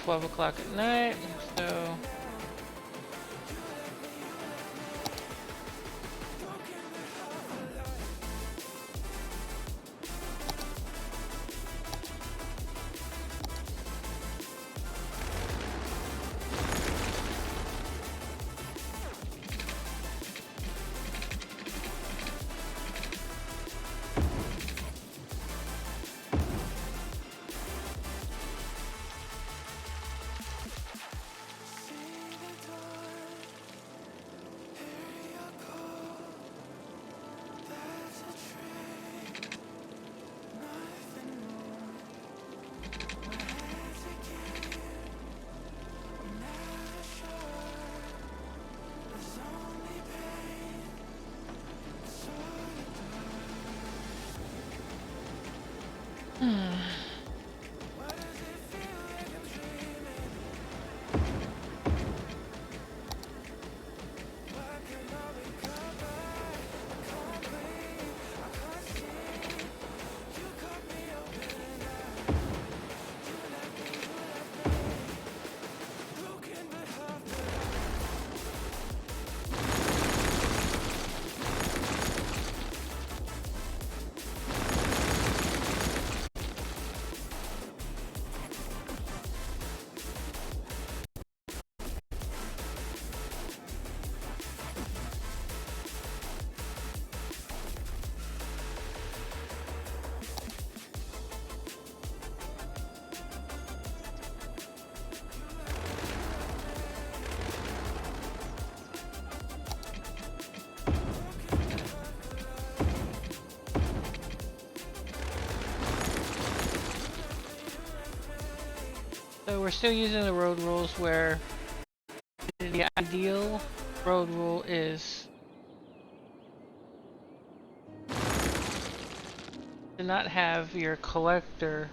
$12 at night, so we're still using the road rules where the ideal road rule is to not have your collector,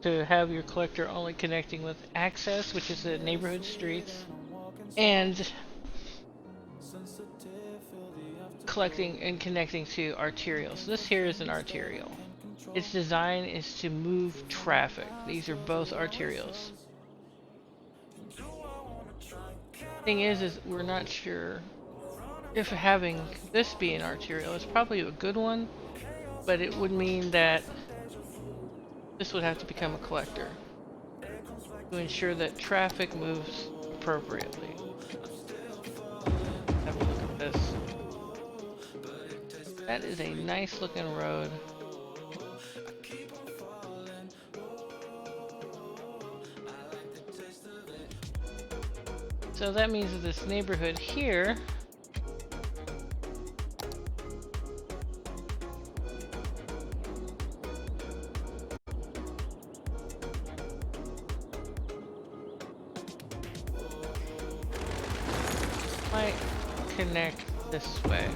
only connecting with access, which is the neighborhood streets, and collecting and connecting to arterials. This here is an arterial. Its design is to move traffic. These are both arterials. Thing is we're not sure if having this be an arterial is probably a good one, but it would mean that this would have to become a collector to ensure that traffic moves appropriately. Have a look at this. That is a nice looking road. So that means that this neighborhood here might connect this way.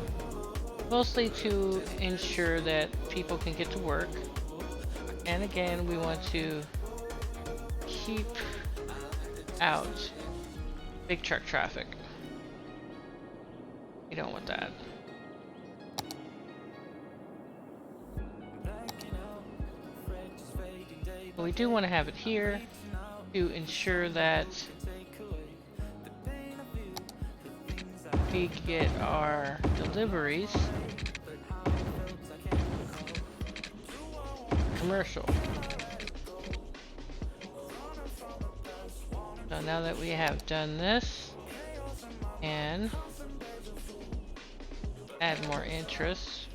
Mostly to ensure that people can get to work. And again, we want to keep out big truck traffic. You don't want that. But we do want to have it here to ensure that we get our deliveries commercial. So now that we have done this and add more interest,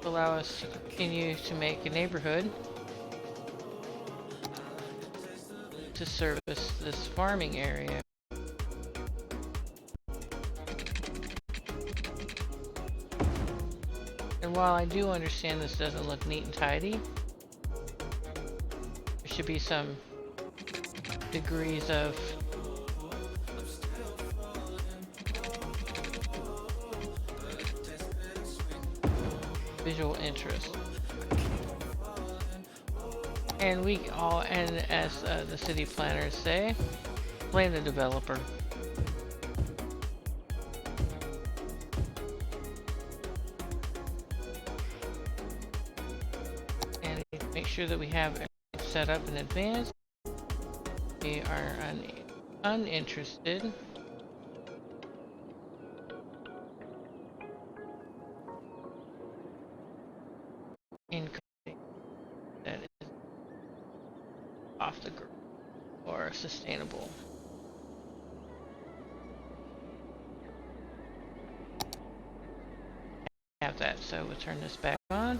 allow us to continue to make a neighborhood to service this farming area. And while I do understand this doesn't look neat and tidy, there should be some degrees of visual interest. And we all, and as the city planners say, blame the developer. And make sure that we have everything set up in advance. We are uninterested in that is off the grid or sustainable. Have that, so we'll turn this back on.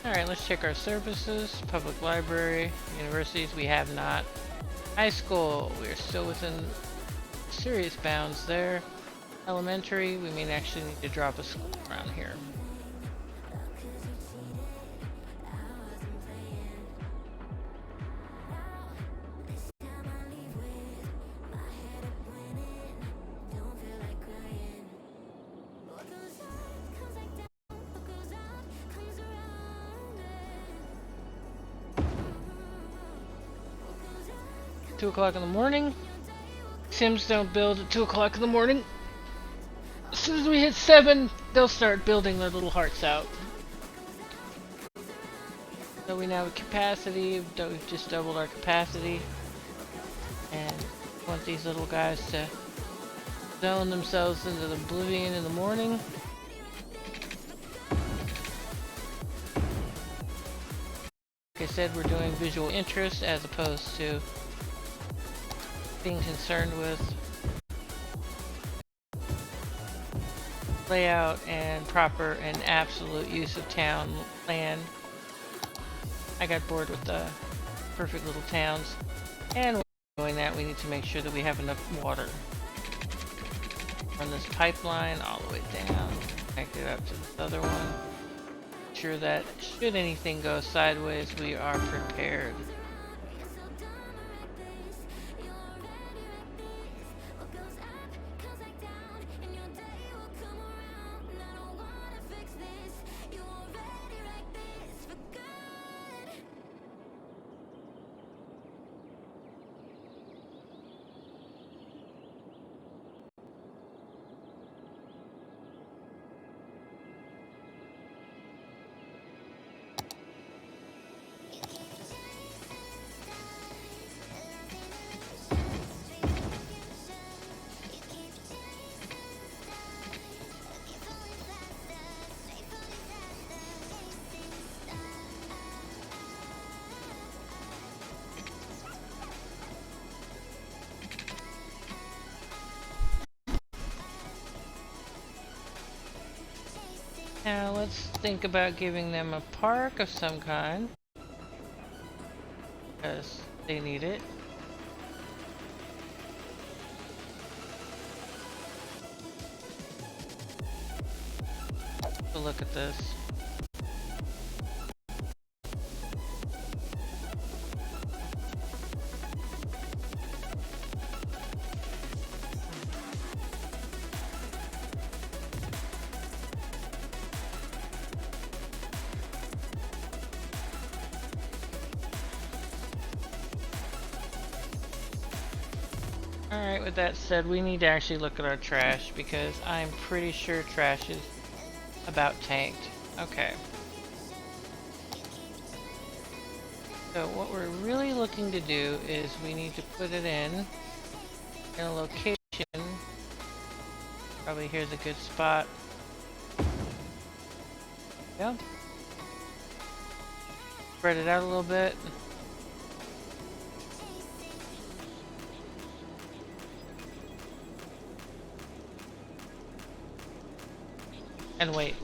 Alright, let's check our services. Public library, universities, we have not. High school, we're still within serious bounds there. Elementary, we may actually need to drop a school around here. Two o'clock in the morning. Sims don't build at 2 o'clock in the morning. As soon as we hit 7, they'll start building their little hearts out. So we now have capacity. We've just doubled our capacity. And want these little guys to zone themselves into the oblivion in the morning. Like I said, we're doing visual interest as opposed to being concerned with layout and proper and absolute use of town land. I got bored with the perfect little towns, and while doing that we need to make sure that we have enough water. Run this pipeline all the way down, connect it up to this other one. Ensure that should anything go sideways, we are prepared. Now let's think about giving them a park of some kind, because they need it. So look at this. Alright, with that said, we need to actually look at our trash because I'm pretty sure trash is about tanked. Okay. So what we're really looking to do is we need to put it in a location. Probably here's a good spot. Yep. Spread it out a little bit. And wait.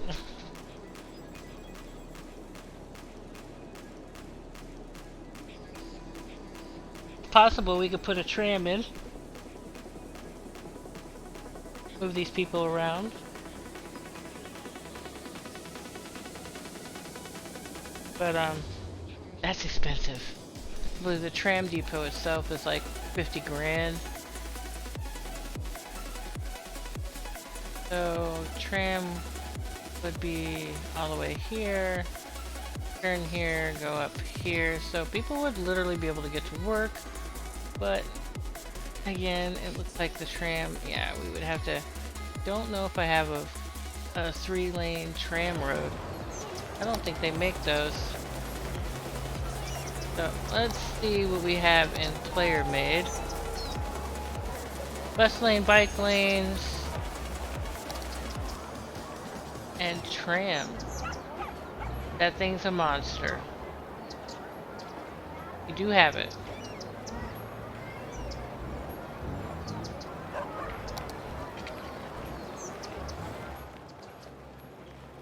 Possible we could put a tram in. Move these people around. But that's expensive. I believe the tram depot itself is like 50 grand. So tram would be all the way here, turn here, go up here, so people would literally be able to get to work, but again, it looks like the tram, yeah, we would have to, don't know if I have a 3-lane tram road. I don't think they make those. So let's see what we have in player made. Bus lane, bike lanes, and tram. That thing's a monster. We do have it.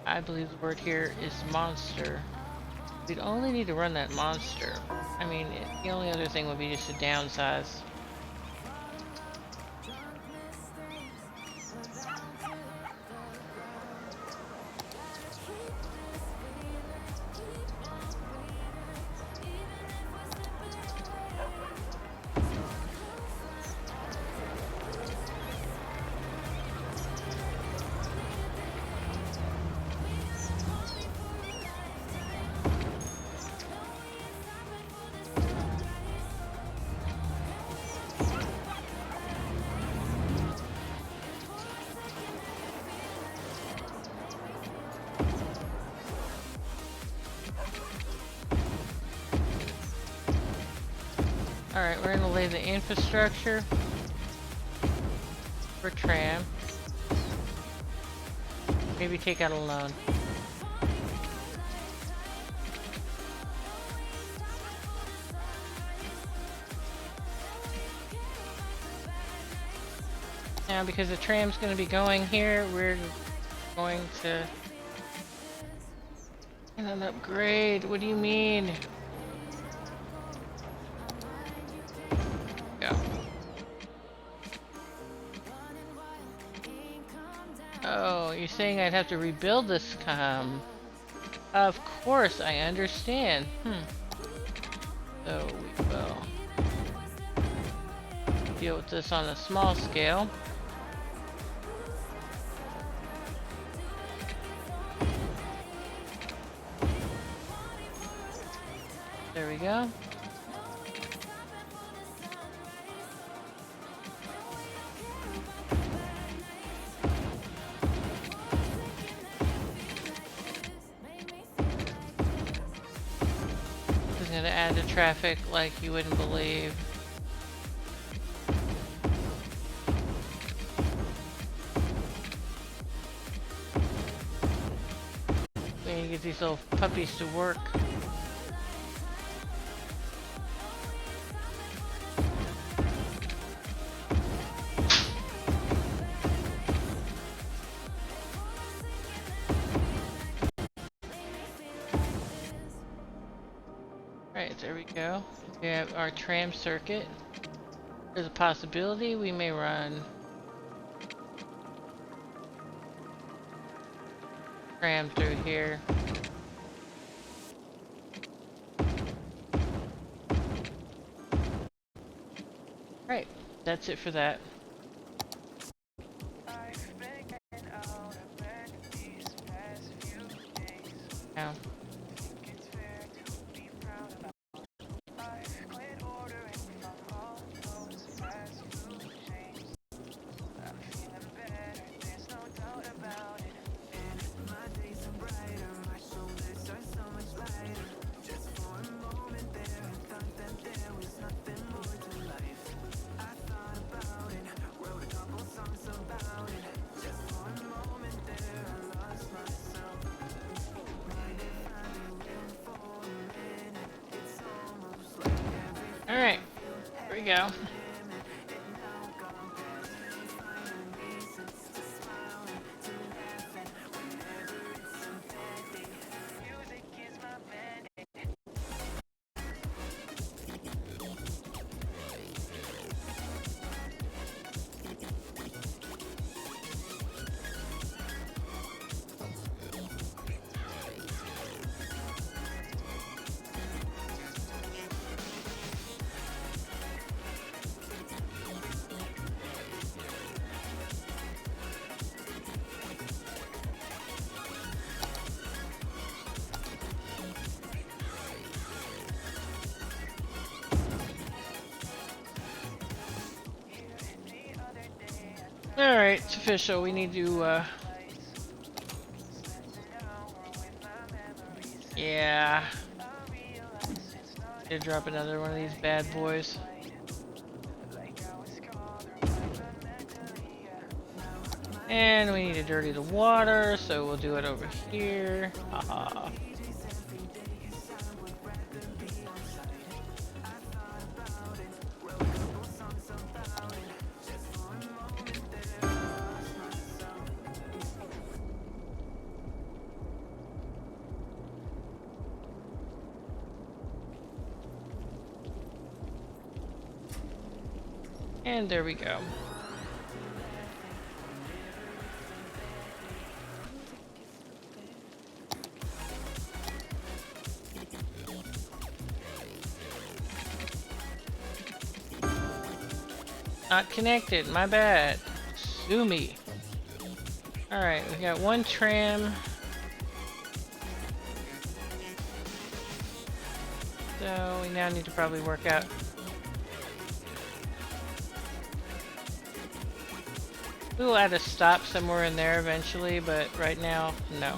I believe the word here is monster. We'd only need to run that monster. I mean, the only other thing would be just to downsize. Alright, we're gonna lay the infrastructure for tram. Maybe take out a loan. Now, because the tram's gonna be going here, we're going to get an upgrade. What do you mean? Oh, you're saying I'd have to rebuild this Of course, I understand. So we will deal with this on a small scale. There we go. Gonna add to traffic like you wouldn't believe. We need to get these little puppies to work. there we go. We have our tram circuit. There's a possibility we may run tram through here. Right, that's it for that. Now. Alright, here we go. Alright, it's official. We need to, yeah. Gonna drop another one of these bad boys. And we need to dirty the water, so we'll do it over here. Haha. And there we go. Not connected, my bad. Sue me. Alright, we got one tram. So we now need to probably work out. We will add a stop somewhere in there eventually, but right now, no.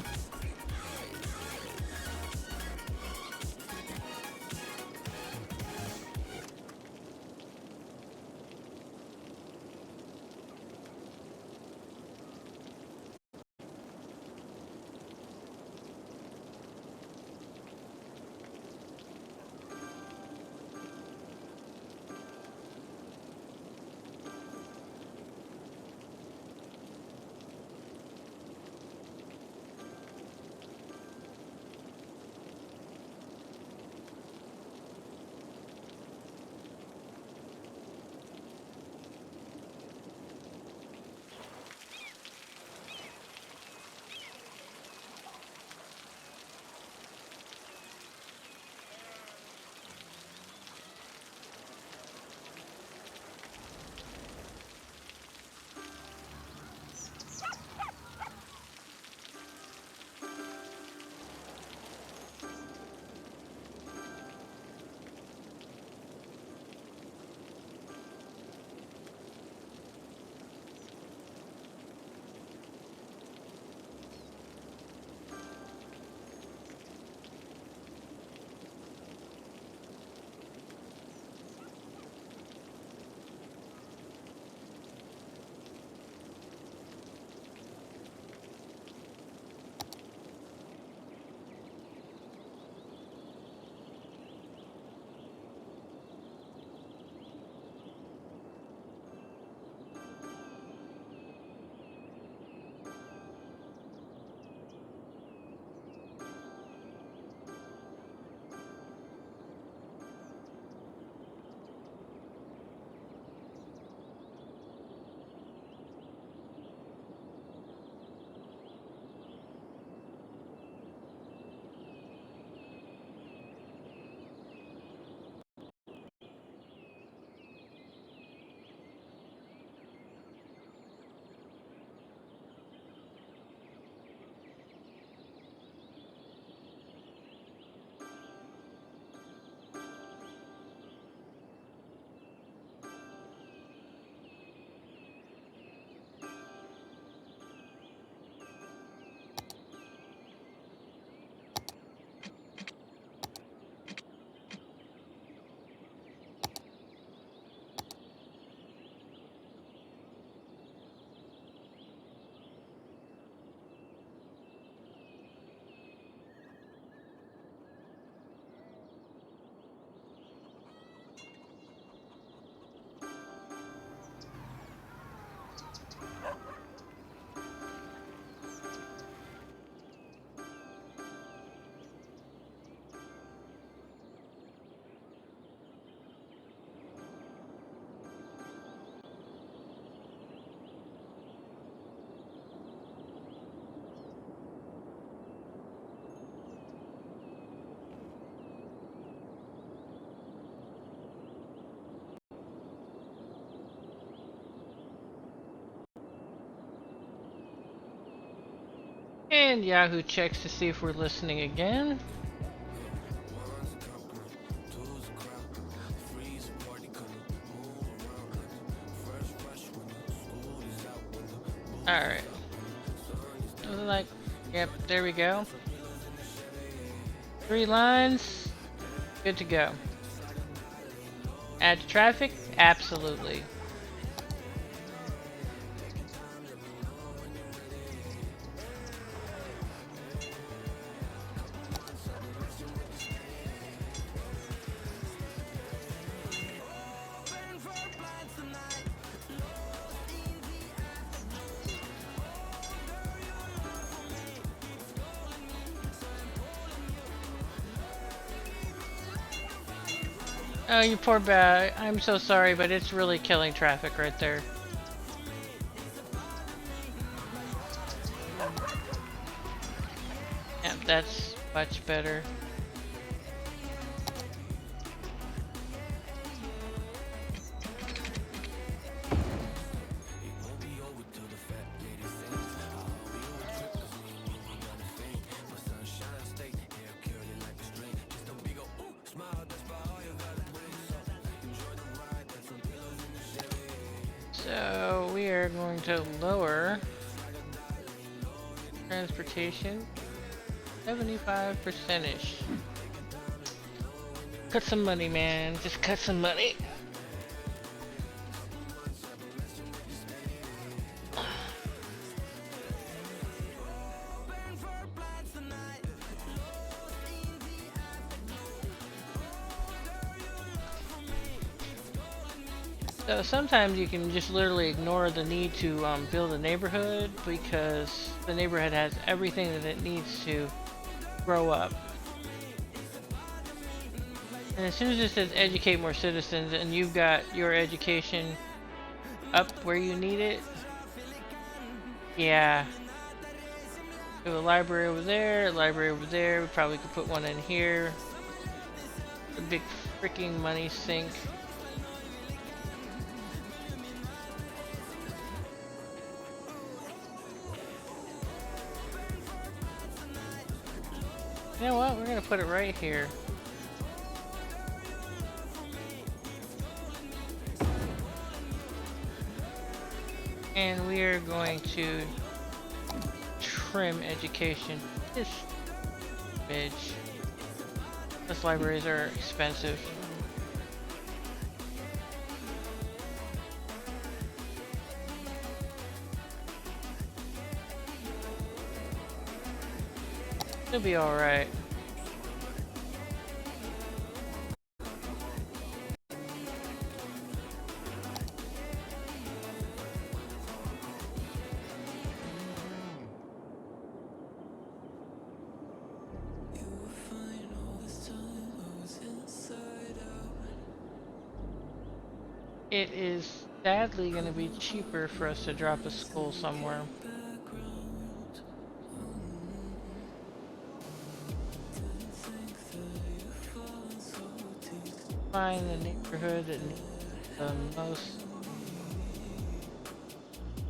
And Yahoo checks to see if we're listening again. Alright. Like, yep, there we go. 3 lines. Good to go. Add to traffic? Absolutely. Oh, you poor bat. I'm so sorry, but it's really killing traffic right there. Yeah, that's much better. So we are going to lower transportation 75%ish. Cut some money, man. Just cut some money. So sometimes you can just literally ignore the need to build a neighborhood because the neighborhood has everything that it needs to grow up. And as soon as it says educate more citizens and you've got your education up where you need it, yeah. We have a library over there, a library over there. We probably could put one in here. A big freaking money sink. You know what? We're gonna put it right here. And we are going to trim education. This bitch. Those libraries are expensive. It'll be alright. It is sadly going to be cheaper for us to drop a school somewhere. Find the neighborhood that needs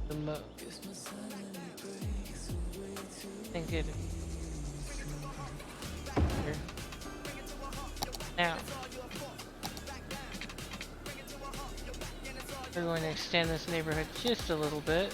the most. I think it. Here. Now. We're going to extend this neighborhood just a little bit.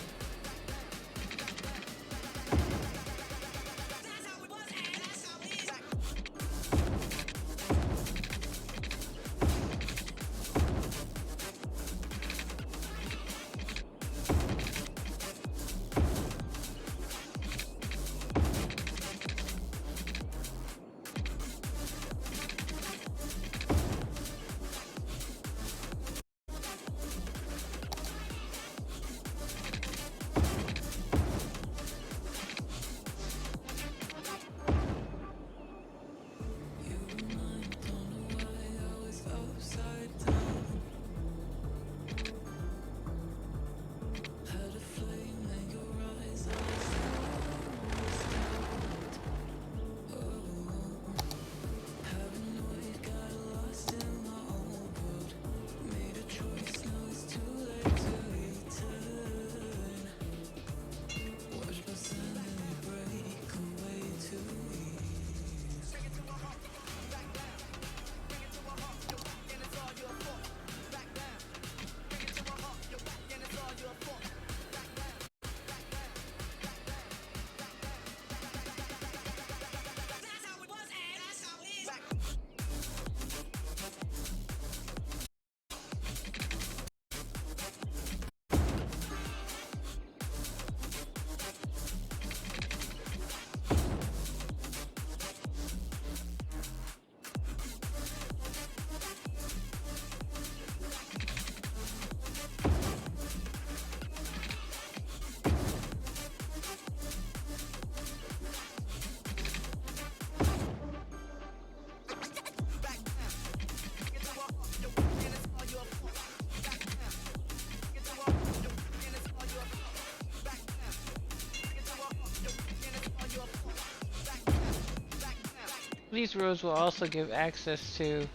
These roads will also give access to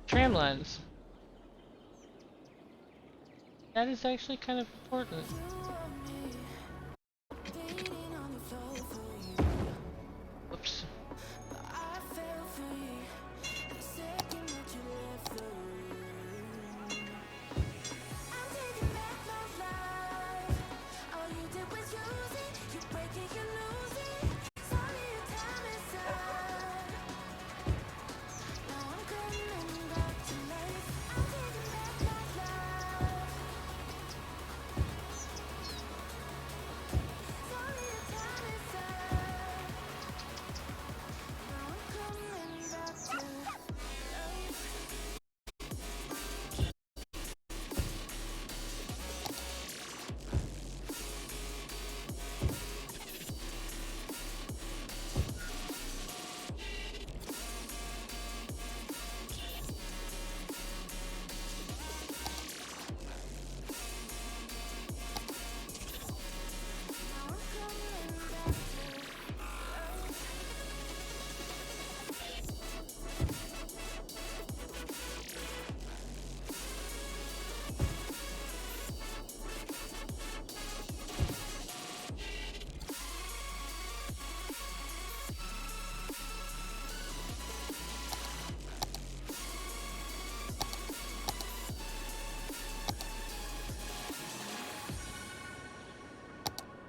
tram lines. That is actually kind of important. Whoops.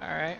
Alright.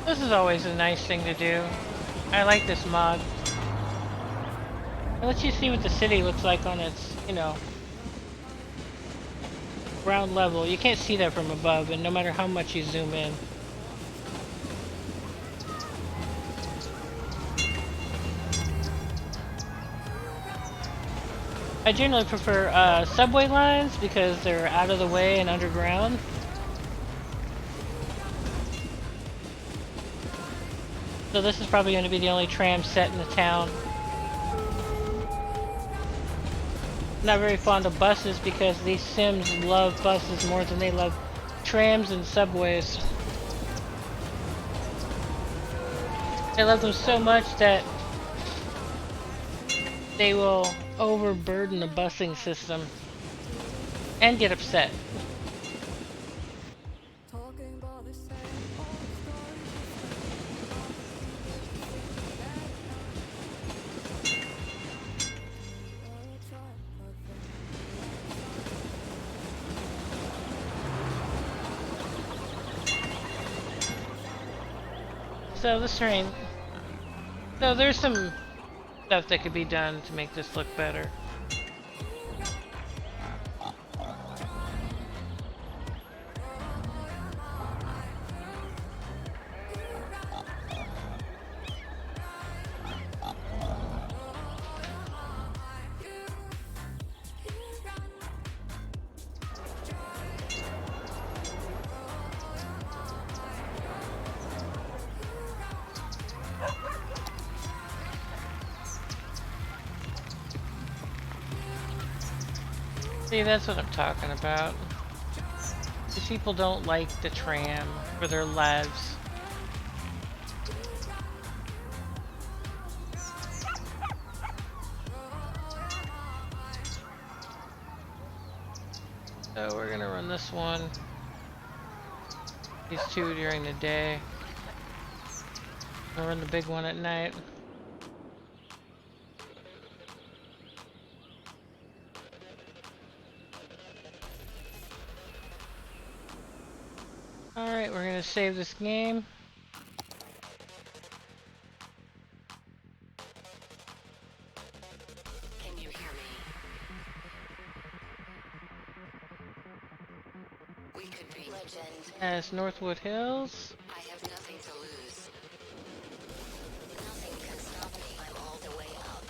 This is always a nice thing to do. I like this mod. It lets you see what the city looks like on its, ground level. You can't see that from above, and no matter how much you zoom in. I generally prefer subway lines because they're out of the way and underground. So this is probably going to be the only tram set in the town. Not very fond of buses because these Sims love buses more than they love trams and subways. They love them so much that they will overburden the busing system and get upset. So the train. So there's some stuff that could be done to make this look better. See, that's what I'm talking about. These people don't like the tram for their lives. So we're gonna run this one. These two during the day. I'll run the big one at night. Alright, we're gonna save this game. Can you hear me? We could be legend. As Northwood Hills. I have nothing to lose. Nothing can stop me. I'm all the way up.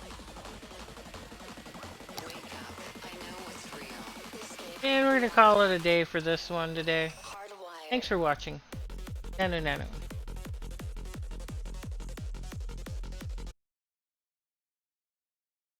Wake up. I know what's real. This game And we're gonna call it a day for this one today. hardwired. Thanks for watching. Nano Nano.